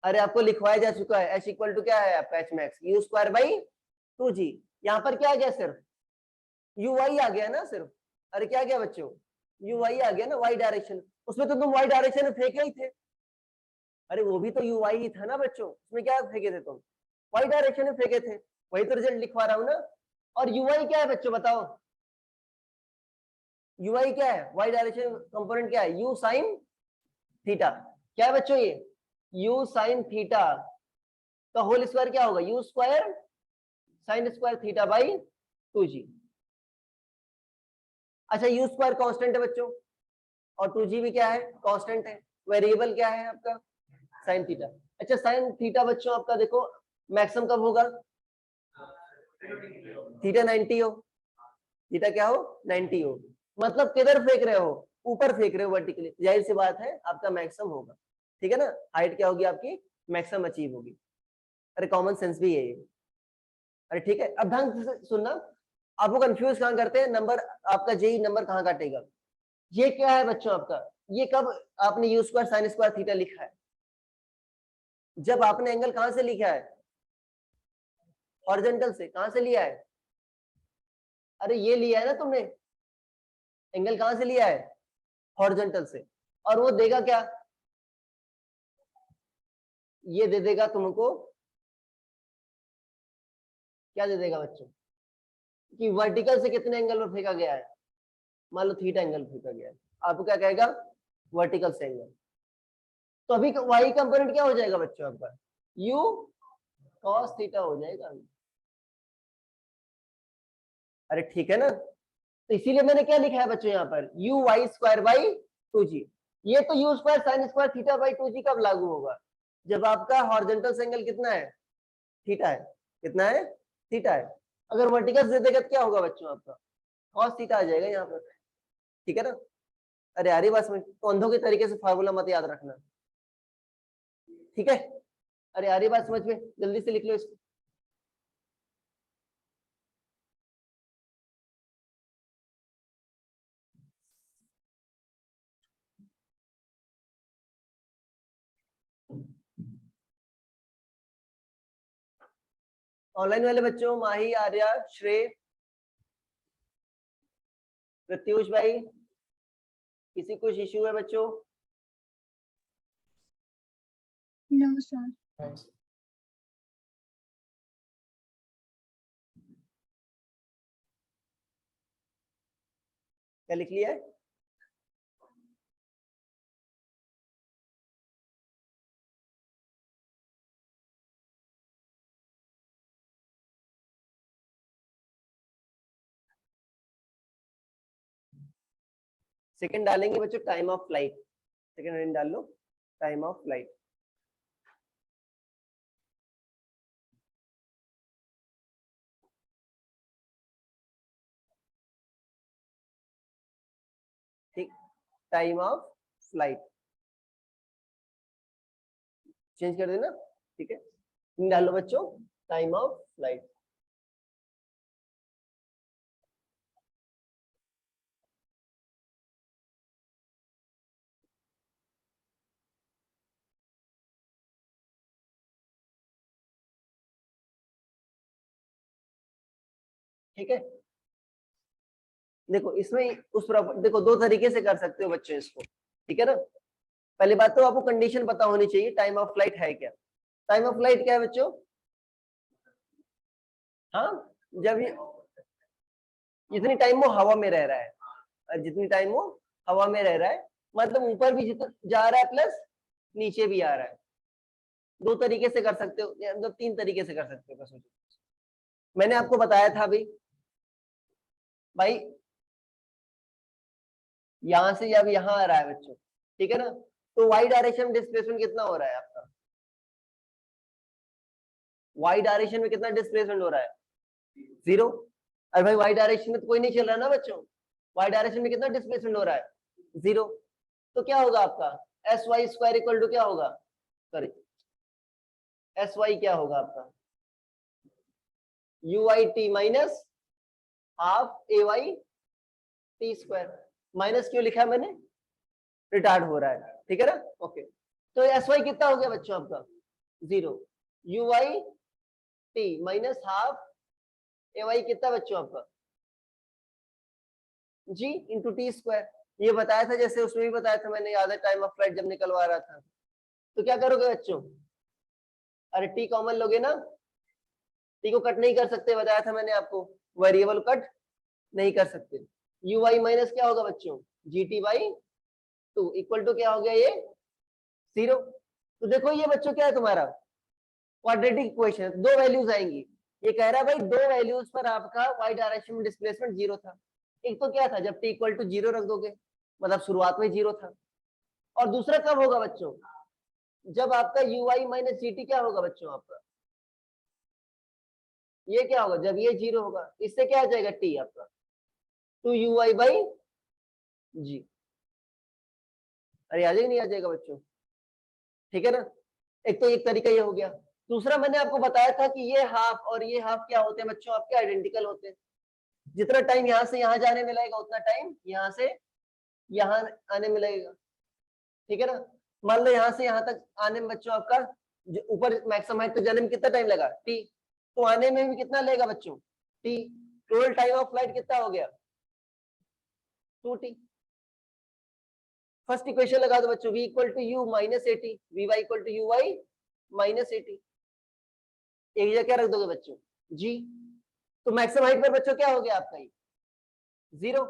अरे आपको लिखवाया जा चुका है, एच इक्वल टू क्या है आपका H max you square by 2g। यहाँ पर क्या आ गया, सिर्फ यू वाई आ गया ना सिर्फ, अरे क्या गया बच्चों, यू वाई आ गया ना, वाई डायरेक्शन, उसमें तो तुम वाई डायरेक्शन में फेंके ही थे, अरे वो भी तो यू वाई ही था ना बच्चों, उसमें क्या फेंके थे तुम, वाई डायरेक्शन में फेंके थे, वही तो रिजल्ट लिखवा रहा हूं ना। और यू वाई क्या है बच्चों बताओ, यू वाई क्या है, वाई डायरेक्शन कंपोनेंट क्या है, यू साइन थीटा, क्या है बच्चों ये यू साइन थीटा का होल स्क्वायर क्या होगा, you square sine square theta by 2g। अच्छा यू स्क्वायर कांस्टेंट है बच्चों, और 2g भी क्या है कांस्टेंट है, वेरिएबल क्या है आपका साइन थीटा। अच्छा साइन थीटा बच्चों आपका देखो मैक्सिमम कब होगा, थीटा 90 हो, थीटा क्या हो 90 हो, मतलब किधर फेंक रहे हो, ऊपर फेंक रहे हो वर्टिकली, जाहिर सी बात है आपका मैक्सिमम होगा, ठीक है ना, हाइट क्या होगी आपकी मैक्सिमम अचीव होगी, अरे कॉमन सेंस भी है ये, अरे ठीक है। अब ढंग से सुनना, आपको कंफ्यूज कहाँ करते हैं, नंबर आपका जेई नंबर कहाँ काटेगा, ये क्या है बच्चों आपका, ये कब आपने you square sine square theta लिखा है, जब आपने एंगल कहां से लिखा है, हॉरिजॉन्टल से, कहां से लिया है, अरे ये लिया है ना तुमने, एंगल कहां से लिया है हॉरिजॉन्टल से, और वो देगा क्या, ये दे देगा तुमको, क्या दे देगा बच्चों, कि वर्टिकल से कितने एंगल पर फेंका गया है, मान लो थीटा एंगल फेंका गया है, आपको क्या कहेगा वर्टिकल से एंगल, तो अभी वाई कंपोनेंट क्या हो जाएगा बच्चों आपका यू कॉस थीटा हो जाएगा, अरे ठीक है ना, तो इसीलिए मैंने क्या लिखा है बच्चों यहाँ पर you Y square by 2g, ये तो you square sine square theta by 2g कब लागू होगा, जब आपका हॉरिजॉन्टल एंगल कितना है थीटा है, कितना है थीटा है, अगर वर्टिकल दे देगा तो क्या होगा बच्चों आपका कॉस थीटा आ जाएगा यहाँ पर, ठीक है ना, अरे यार ये बात समझ, तो अंधों के तरीके से फार्मूला मत याद रखना, ठीक है, अरे यार ये बात समझ में, जल्दी से लिख लो इसको, ऑनलाइन वाले बच्चों माही, आर्या, श्रेय, प्रत्युष भाई, किसी कुछ इश्यू है बच्चों, नो सर। क्या लिख लिया है, सेकंड डालेंगे बच्चों टाइम ऑफ फ्लाइट, सेकंड डाल लो टाइम ऑफ फ्लाइट, ठीक, टाइम ऑफ फ्लाइट चेंज कर देना, ठीक है, डालो बच्चों टाइम ऑफ फ्लाइट, ठीक है। देखो इसमें देखो दो तरीके से कर सकते हो बच्चों इसको, ठीक है ना, पहली बात तो आपको कंडीशन पता होनी चाहिए टाइम ऑफ फ्लाइट है क्या, टाइम ऑफ फ्लाइट क्या है बच्चों, हाँ जब ये जितनी टाइम वो हवा में रह रहा है, और जितनी टाइम वो हवा में रह रहा है, मतलब ऊपर भी जितना जा रहा है प्लस नीचे भी आ रहा है। दो तरीके से कर सकते हो, या मतलब 3 तरीके से कर सकते हो। बस मैंने आपको बताया था अभी भाई, यहां से जब यहां आ रहा है बच्चों, ठीक है ना, तो वाई डायरेक्शन में डिस्प्लेसमेंट कितना हो रहा है आपका? वाई डायरेक्शन में कितना डिस्प्लेसमेंट हो रहा है? 0। अरे भाई वाई डायरेक्शन में तो कोई नहीं चल रहा ना बच्चों, वाई डायरेक्शन में कितना डिस्प्लेसमेंट हो रहा है? 0। तो क्या होगा आपका s y square equal to क्या होगा? सॉरी, एस वाई क्या होगा आपका? U i t minus half a y t square. Minus क्यों लिखा है मैंने? रिटार्ड हो रहा है, ठीक है ना। ओके, तो एस वाई कितना हो गया बच्चों आपका? 0। U y t minus half a y कितना बच्चों आपका? G into t square. ये बताया था, जैसे उसमें भी बताया था मैंने, याद है टाइम ऑफ फ्लाइट जब निकलवा रहा था। तो क्या करोगे बच्चों? अरे टी कॉमन लोगे ना, टी को कट नहीं कर सकते, बताया था मैंने आपको, वेरिएबल कट नहीं कर सकते। यू वाई माइनस क्या होगा बच्चों? G t by 2 equal to क्या हो गया ये? 0। तो देखो ये बच्चों क्या है तुम्हारा क्वाड्रेटिक इक्वेशन, 2 वैल्यूज आएंगी। ये कह रहा है भाई 2 वैल्यूज पर आपका वाई डायरेक्शन में डिस्प्लेसमेंट 0 था। एक तो क्या था, जब टी इक्वल टू 0 रख दोगे, मतलब शुरुआत में 0 था। और दूसरा कब होगा बच्चों? जब आपका यू आई माइनस जी टी क्या होगा बच्चों आपका? ये क्या होगा जब ये 0 होगा, इससे क्या आ जाएगा टी आपका 2 यू आई बाई जी। अरे आ जाएगा नहीं आ जाएगा बच्चों? ठीक है ना। एक तो एक तरीका ये हो गया। दूसरा मैंने आपको बताया था कि ये हाफ और ये हाफ क्या होते हैं बच्चों आपके? आइडेंटिकल होते हैं। जितना टाइम यहां से यहां जाने में लगेगा उतना टाइम यहां से यहां आने में लगेगा, ठीक है ना। मान लो यहां से यहां तक आने में बच्चों आपका ऊपर मैक्सिमम हाइट तक जाने में कितना टाइम लगा? टी। तो आने में भी कितना लगेगा बच्चों? T. Total time of flight कितना हो गया? 2t। फर्स्ट इक्वेशन लगा दो बच्चों, v equal to u minus a t, v y equal to u y minus a t. एक जगह क्या रख दोगे बच्चों? जी। तो मैक्सिमम हाइट पर बच्चों क्या हो गया आपका? ये 0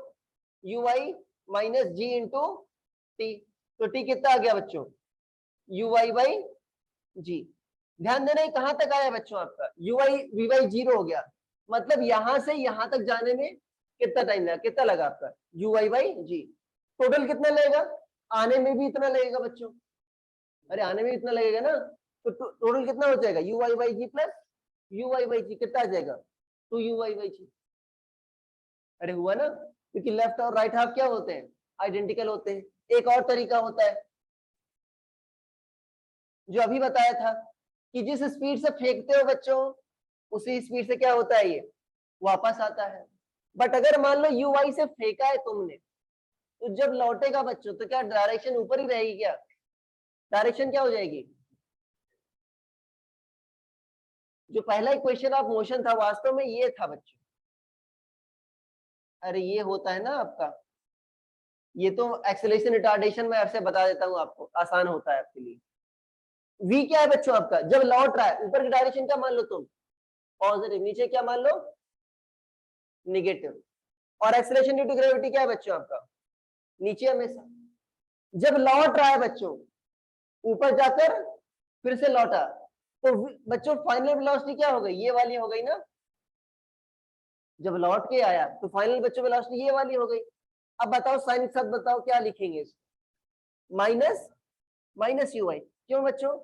u y minus g into t. तो टी कितना आ गया बच्चों? U y by g. ध्यान देना ये कहां तक आया बच्चों आपका? यू वाई वी वाई 0 हो गया, मतलब यहां से यहां तक जाने में कितना टाइम लगा? कितना लगा आपका? U y by g. Total कितना लगेगा? आने में भी इतना लगेगा बच्चों। अरे आने में इतना लगेगा ना, तो टोटल कितना हो जाएगा? U y by g plus u y by g कितना आ जाएगा? 2 यू वाई बाई जी। अरे हुआ ना, क्योंकि लेफ्ट और राइट हाफ क्या होते हैं? आइडेंटिकल होते हैं। एक और तरीका होता है जो अभी बताया था, कि जिस स्पीड से फेंकते हो बच्चों उसी स्पीड से क्या होता है, ये वापस आता है। बट अगर मान लो यू वाई से फेंका है तुमने, तो जब लौटेगा बच्चों तो क्या डायरेक्शन ऊपर ही रहेगी क्या? डायरेक्शन क्या हो जाएगी? जो पहला इक्वेशन ऑफ मोशन था वास्तव में ये था बच्चों। अरे ये होता है ना आपका, ये तो एक्सेलरेशन रिटार्डेशन में आपसे बता देता हूँ आपको, आसान होता है आपके लिए। v क्या है बच्चों आपका? जब लौट रहा है ऊपर की डायरेक्शन क्या मान लो तुम? पॉजिटिव। नीचे क्या मान लो? निगेटिव। और एक्सेलरेशन ड्यू टू ग्रेविटी क्या है बच्चों आपका? नीचे हमेशा। जब लौट रहा है बच्चों ऊपर जाकर फिर से लौटा, तो बच्चों फाइनल वेलोसिटी क्या हो गई? ये वाली हो गई ना। जब लौट के आया तो फाइनल बच्चों वेलोसिटी ये वाली हो गई। अब बताओ साइन के साथ बताओ क्या लिखेंगे? माइनस माइनस यू आई। क्यों बच्चों?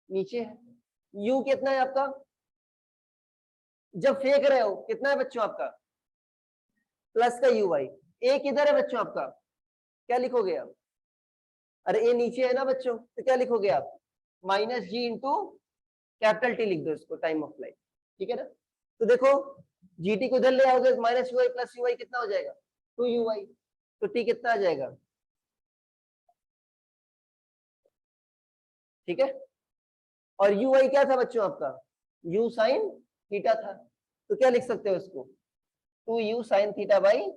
नीचे है। यू कितना है आपका? जब फेंक रहे हो कितना है बच्चों आपका? प्लस का यू आई। ए किधर है बच्चों आपका? क्या लिखोगे आप? अरे ए नीचे है ना बच्चों, तो क्या लिखोगे आप? Minus g into capital T लिख दो इसको, टाइम ऑफ फ्लाइट, ठीक है ना। तो देखो जीटी को इधर ले आओगे, minus u i plus u i कितना हो जाएगा? 2 यू आई। तो टी कितना आ जाएगा? ठीक है। और यू आई क्या था बच्चों आपका? यू साइन थीटा था। तो क्या लिख सकते हो इसको? 2 u sine theta by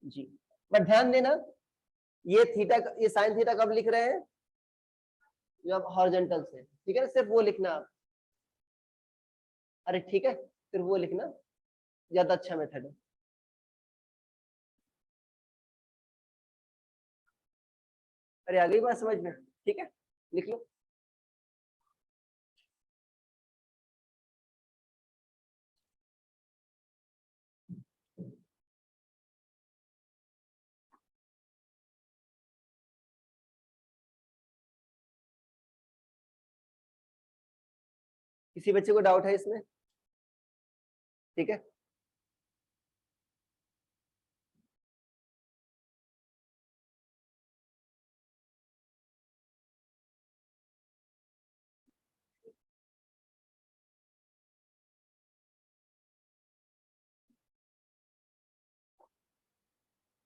g. But ध्यान देना, ये थीटा, ये साइन थीटा कब लिख रहे हैं? जब हॉरिजॉन्टल से, ठीक है ना, सिर्फ वो लिखना आप। अरे ठीक है, सिर्फ वो लिखना, ज्यादा अच्छा मेथड है। अरे आ गई बात समझ में? ठीक है, लिख लो। किसी बच्चे को डाउट है इसमें? ठीक है,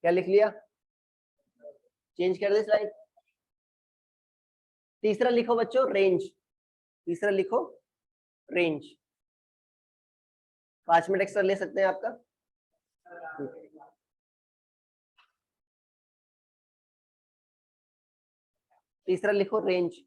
क्या लिख लिया? चेंज कर दे स्लाइड। तीसरा लिखो बच्चों, रेंज। तीसरा लिखो, रेंज। 5 मिनट एक्स्ट्रा ले सकते हैं आपका। तीसरा लिखो, रेंज।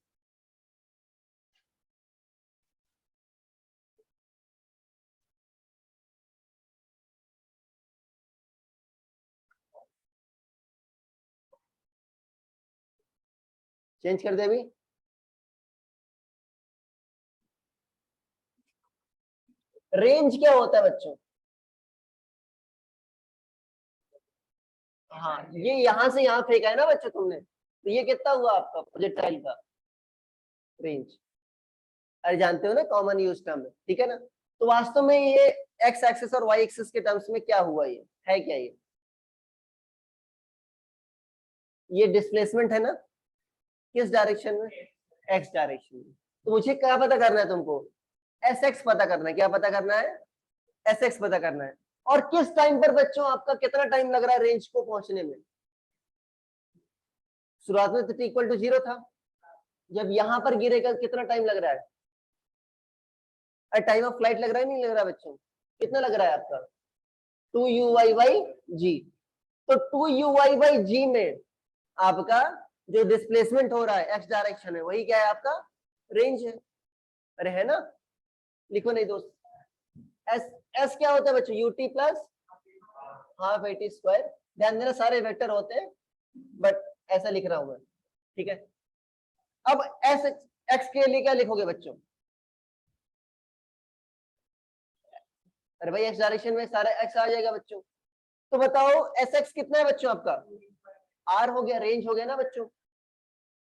चेंज कर दे अभी। रेंज क्या होता है बच्चों? हाँ, ये यहां से यहां फेंका है ना बच्चों तुमने, तो ये कितना हुआ आपका प्रोजेक्टाइल का रेंज? अरे जानते हो ना, कॉमन यूज टर्म है, ठीक है ना? तो वास्तव में ये एक्स एक्सिस और वाई एक्सिस के टर्म्स में क्या हुआ, ये है क्या? ये डिस्प्लेसमेंट है ना, किस डायरेक्शन में? एक्स डायरेक्शन में। तो मुझे क्या पता करना है तुमको? एस एक्स पता करना है। क्या पता करना है? एस एक्स पता करना है। और किस टाइम पर बच्चों आपका कितना टाइम लग रहा है रेंज को पहुंचने में? शुरुआत में तो t इक्वल टू 0 था, जब यहां पर गिरेगा कितना टाइम लग रहा है? टाइम ऑफ फ्लाइट लग रहा है नहीं लग रहा बच्चों? कितना लग रहा है आपका? 2u/g। तो 2u/g में आपका जो डिस्प्लेसमेंट हो रहा है एक्स डायरेक्शन में, वही क्या है आपका? रेंज है। अरे है ना? लिखो नहीं दोस्त। एस एस क्या होता है बच्चों? UT plus half A T square. ध्यान देना सारे वेक्टर होते हैं, बट ऐसा लिख रहा हूं मैं, ठीक है? अब एस एक्स के लिए क्या लिखोगे बच्चों? अरे भाई एक्स डायरेक्शन में सारा एक्स आ जाएगा बच्चों। तो बताओ एस एक्स कितना है बच्चों आपका? आर हो गया, रेंज हो गया ना बच्चों।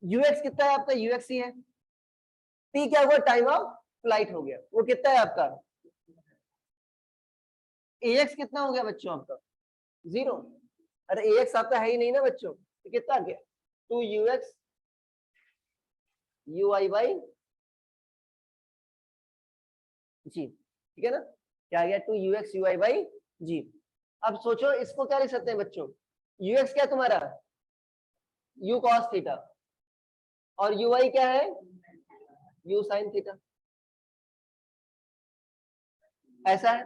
यूएक्स कितना है आपका? यूएक्स ही है। टी क्या हुआ? टाइम ऑफ फ्लाइट हो गया, वो कितना है आपका? एएक्स कितना हो गया बच्चों आपका? 0। अरे एएक्स आपका है ही नहीं ना बच्चों, तो कितना आ गया? 2ux ui/g। ठीक है ना? क्या आ गया? 2ux ui/g। अब सोचो इसको क्या लिख सकते हैं बच्चों? ux क्या है तुम्हारा? u cos theta. और ui क्या है? u sin theta. ऐसा है,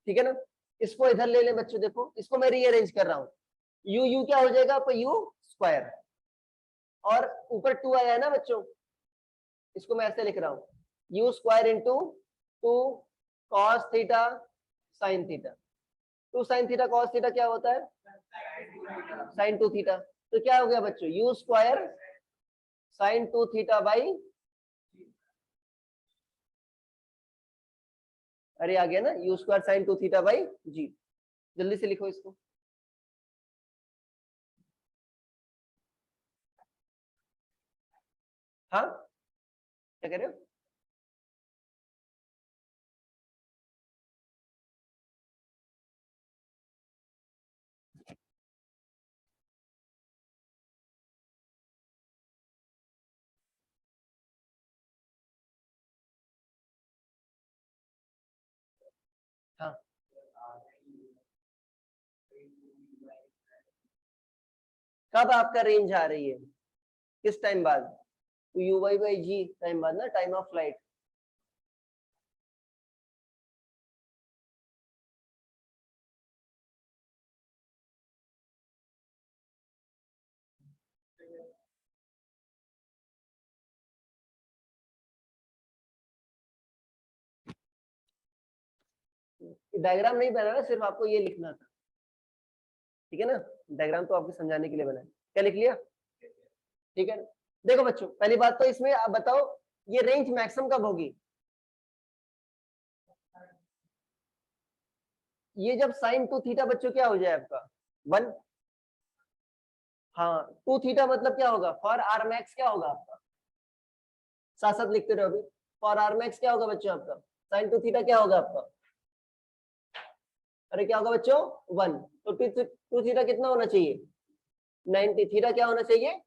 ठीक है ना? इसको इधर ले ले बच्चों, देखो इसको मैं रीअरेंज कर रहा हूँ। यू क्या हो जाएगा आपका? You square. और ऊपर 2 आया है ना बच्चों, इसको मैं ऐसे लिख रहा हूँ, u square into 2 cos theta sine theta. 2 sine theta cos theta क्या होता है? Sine 2 theta. तो क्या हो गया बच्चों? U square sine 2 theta by, अरे आ गया ना, u square sine 2 theta by g. जल्दी से लिखो इसको। हाँ, क्या कह रहे हो? हाँ, कब आपका रेंज आ रही है? किस टाइम बाद? तो u/g टाइम बाद ना, टाइम ऑफ फ्लाइट। डायग्राम नहीं बनाना, सिर्फ आपको ये लिखना था, ठीक है ना। डायग्राम तो आपको समझाने के लिए बनाया। क्या लिख लिया? ठीक है। देखो बच्चों, पहली बात तो इसमें आप बताओ ये रेंज मैक्सिमम कब होगी? ये जब साइन 2 थीटा बच्चों क्या हो जाए आपका 1। हाँ 2 थीटा मतलब क्या होगा? फॉर आर मैक्स क्या होगा आपका? साथ साथ लिखते रहो अभी। फॉर आर मैक्स क्या होगा बच्चों आपका? साइन 2 थीटा क्या होगा आपका? अरे क्या होगा बच्चों? 1। तो 2 थीटा कितना होना चाहिए? 90। थीटा क्या होना चाहिए?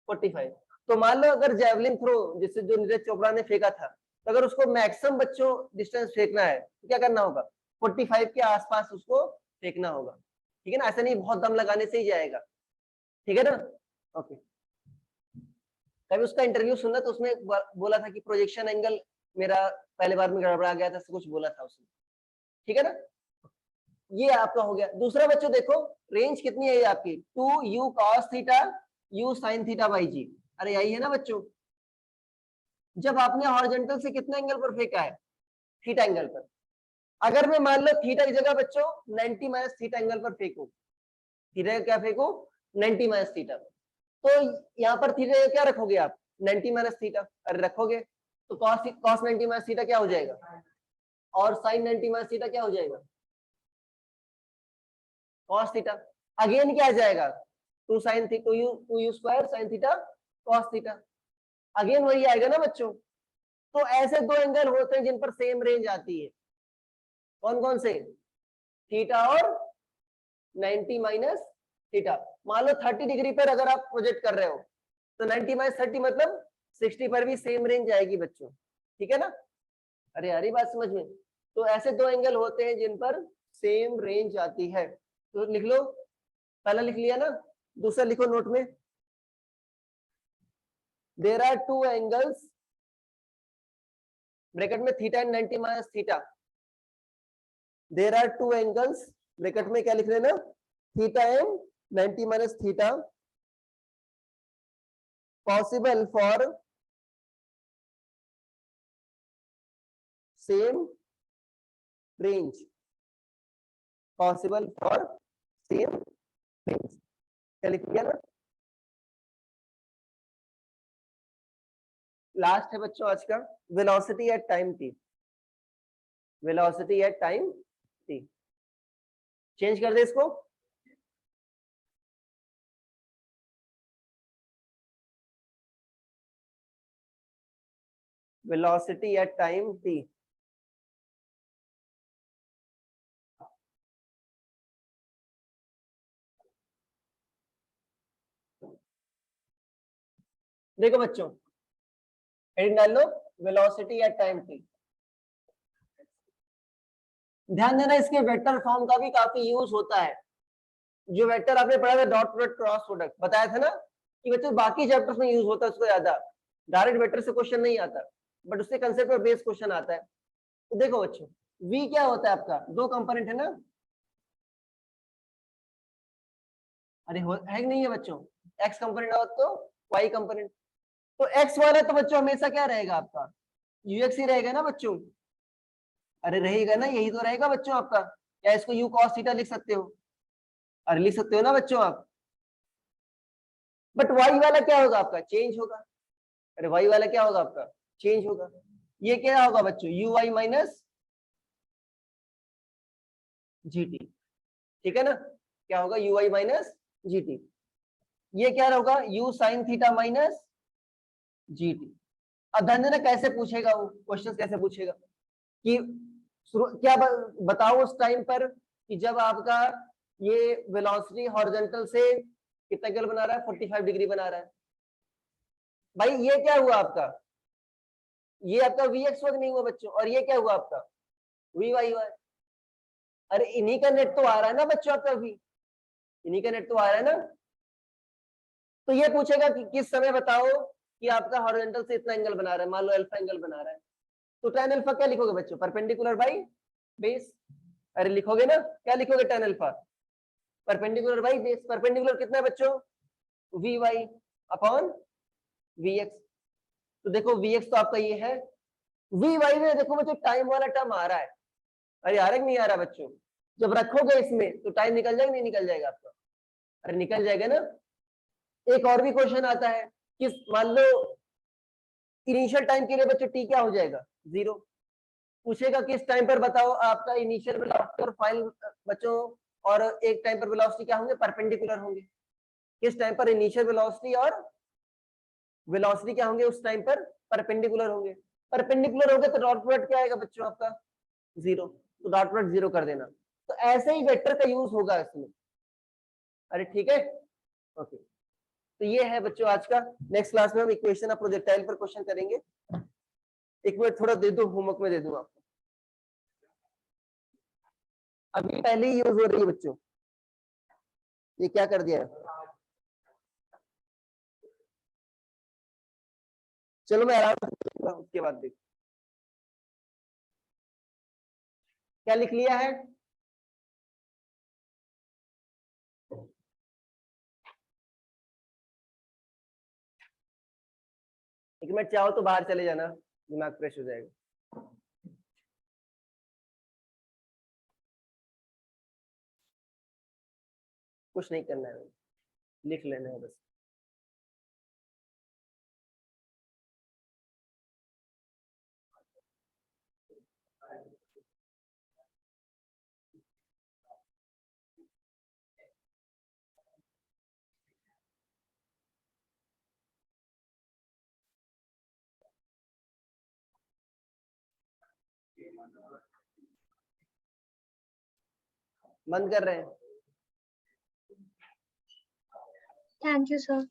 45। तो मान लो अगर जेवलिन थ्रो जिससे जो नीरज चोपड़ा ने फेंका था, तो अगर उसको मैक्सिमम बच्चों डिस्टेंस फेंकना है तो क्या करना होगा? 45 के आसपास उसको फेंकना होगा, ठीक है ना। ऐसा नहीं बहुत दम लगाने से ही जाएगा, ठीक है ना। ओके। कभी उसका इंटरव्यू सुनना तो उसमें बोला था कि प्रोजेक्शन एंगल मेरा पहले बार में गड़बड़ा गया था, कुछ बोला था उसने, ठीक है ना। ये आपका हो गया। दूसरा बच्चों देखो रेंज कितनी है ये आपकी 2u cos theta u sin theta by g. अरे यही है ना बच्चों। जब आपने हॉरिजॉन्टल से कितने एंगल पर फेंका है? थीटा एंगल पर। अगर मैं मान लो थीटा की जगह बच्चों 90 माइनस थीटा एंगल पर फेंकू, थीटा क्या फेंकू? 90 माइनस थीटा, तो यहाँ पर थीटा क्या रखोगे आप? 90 माइनस थीटा। अरे रखोगे तो cos 90 माइनस थीटा क्या हो जाएगा? और sin 90 माइनस थीटा क्या हो जाएगा? cos theta. अगेन क्या आ जाएगा? 2u square sin theta cos theta. Again वही आएगा ना बच्चों। तो ऐसे दो एंगल होते हैं जिन पर सेम रेंज आती है। कौन कौन से? थीटा और 90 माइनस थीटा। मान लो 30 डिग्री पर अगर आप प्रोजेक्ट कर रहे हो तो 90 माइनस 30 मतलब 60 पर भी सेम रेंज आएगी बच्चों, ठीक है ना। अरे यार बात समझ में। तो ऐसे दो एंगल होते हैं जिन पर सेम रेंज आती है। तो लिख लो, पहला लिख लिया ना, दूसरा लिखो नोट में। There are two angles bracket में theta and 90 minus theta. There are two angles bracket में क्या लिख रहे ना, theta and 90 minus theta possible for same range. Possible for same range, क्या लिख लिया ना। लास्ट है बच्चों आज का, velocity at time t. Velocity at time t, change कर दे इसको। Velocity at time t. देखो बच्चों हेडिंग डाल लो, वेलोसिटी एट टाइम टी। ध्यान देना इसके वेक्टर फॉर्म का भी काफी यूज होता है। जो वेक्टर आपने पढ़ा था डॉट प्रोडक्ट क्रॉस प्रोडक्ट, बताया था ना कि बच्चों बाकी चैप्टर्स में यूज होता है उसको ज्यादा। डायरेक्ट वेक्टर से क्वेश्चन नहीं आता, बट उससे कंसेप्ट पर बेस्ड क्वेश्चन आता है। तो देखो बच्चों v क्या होता है आपका? दो कंपोनेंट है ना। अरे है कि नहीं है बच्चों? x कंपोनेंट और तो y कंपोनेंट। तो x वाला तो बच्चों हमेशा क्या रहेगा आपका? ux ही रहेगा ना बच्चों। अरे रहेगा ना, यही तो रहेगा बच्चों आपका। क्या इसको u cos थीटा लिख सकते हो? अरे लिख सकते हो ना बच्चों आप। बट y वाला क्या होगा आपका? चेंज होगा। अरे y वाला क्या होगा आपका? चेंज होगा। ये क्या होगा बच्चों? uy माइनस gt, ठीक है ना। क्या होगा? uy minus gt। ये क्या होगा? u sin theta minus gt। अब ध्यान देना कैसे पूछेगा वो क्वेश्चन, कैसे पूछेगा कि क्या बताओ उस टाइम पर कि जब आपका ये वेलोसिटी हॉरिजॉन्टल से कितना एंगल बना रहा है? 45 डिग्री बना रहा है। भाई ये क्या हुआ आपका? ये आपका vx वर्ग नहीं हुआ बच्चों, और ये क्या हुआ आपका? vy हुआ है। अरे इन्हीं का नेट तो आ रहा है ना बच्चों आपका v, इन्हीं का नेट तो आ रहा है ना। तो ये पूछेगा कि किस समय बताओ कि आपका हॉरिजॉन्टल से इतना एंगल बना रहा है, मान लो अल्फा एंगल बना रहा है। तो tan अल्फा क्या लिखोगे बच्चों? Perpendicular by base. अरे लिखोगे ना, क्या लिखोगे? tan alpha perpendicular by base. Perpendicular कितना है बच्चों? vy upon vx। तो देखो vx तो आपका ये है, vy में देखो बच्चों टाइम वाला टर्म आ रहा है। अरे आ रहा है कि नहीं आ रहा बच्चों? जब रखोगे इसमें तो टाइम निकल जाएगा नहीं निकल जाएगा आपका? अरे निकल जाएगा ना। एक और भी क्वेश्चन आता है कि मान लो इनिशियल टाइम के लिए बच्चों टी क्या हो जाएगा? 0। पूछेगा किस टाइम पर बताओ आपका इनिशियल वेलोसिटी और फाइनल बच्चों, और एक टाइम पर वेलोसिटी क्या होंगे? परपेंडिकुलर होंगे। किस टाइम पर इनिशियल वेलोसिटी और वेलोसिटी क्या होंगे? उस टाइम पर परपेंडिकुलर होंगे। परपेंडिकुलर होंगे तो डॉट प्रोडक्ट क्या आएगा बच्चों आपका? 0। तो डॉट प्रोडक्ट 0 कर देना। तो ऐसे ही वेक्टर का यूज होगा इसमें। अरे ठीक है, ओके। तो ये है बच्चों आज का। नेक्स्ट क्लास में हम इक्वेशन ऑफ प्रोजेक्टाइल पर क्वेश्चन करेंगे। एक मिनट थोड़ा दे दो, होमवर्क में दे दूं आपको। अभी पहले ही यूज हो रही है बच्चों। ये क्या कर दिया है? चलो मैं आराम से उसके बाद देख क्या लिख लिया है। एक मिनट चाहो तो बाहर चले जाना, दिमाग फ्रेश हो जाएगा। कुछ नहीं करना है, लिख लेना है बस। बंद कर रहे हैं। Thank you, sir.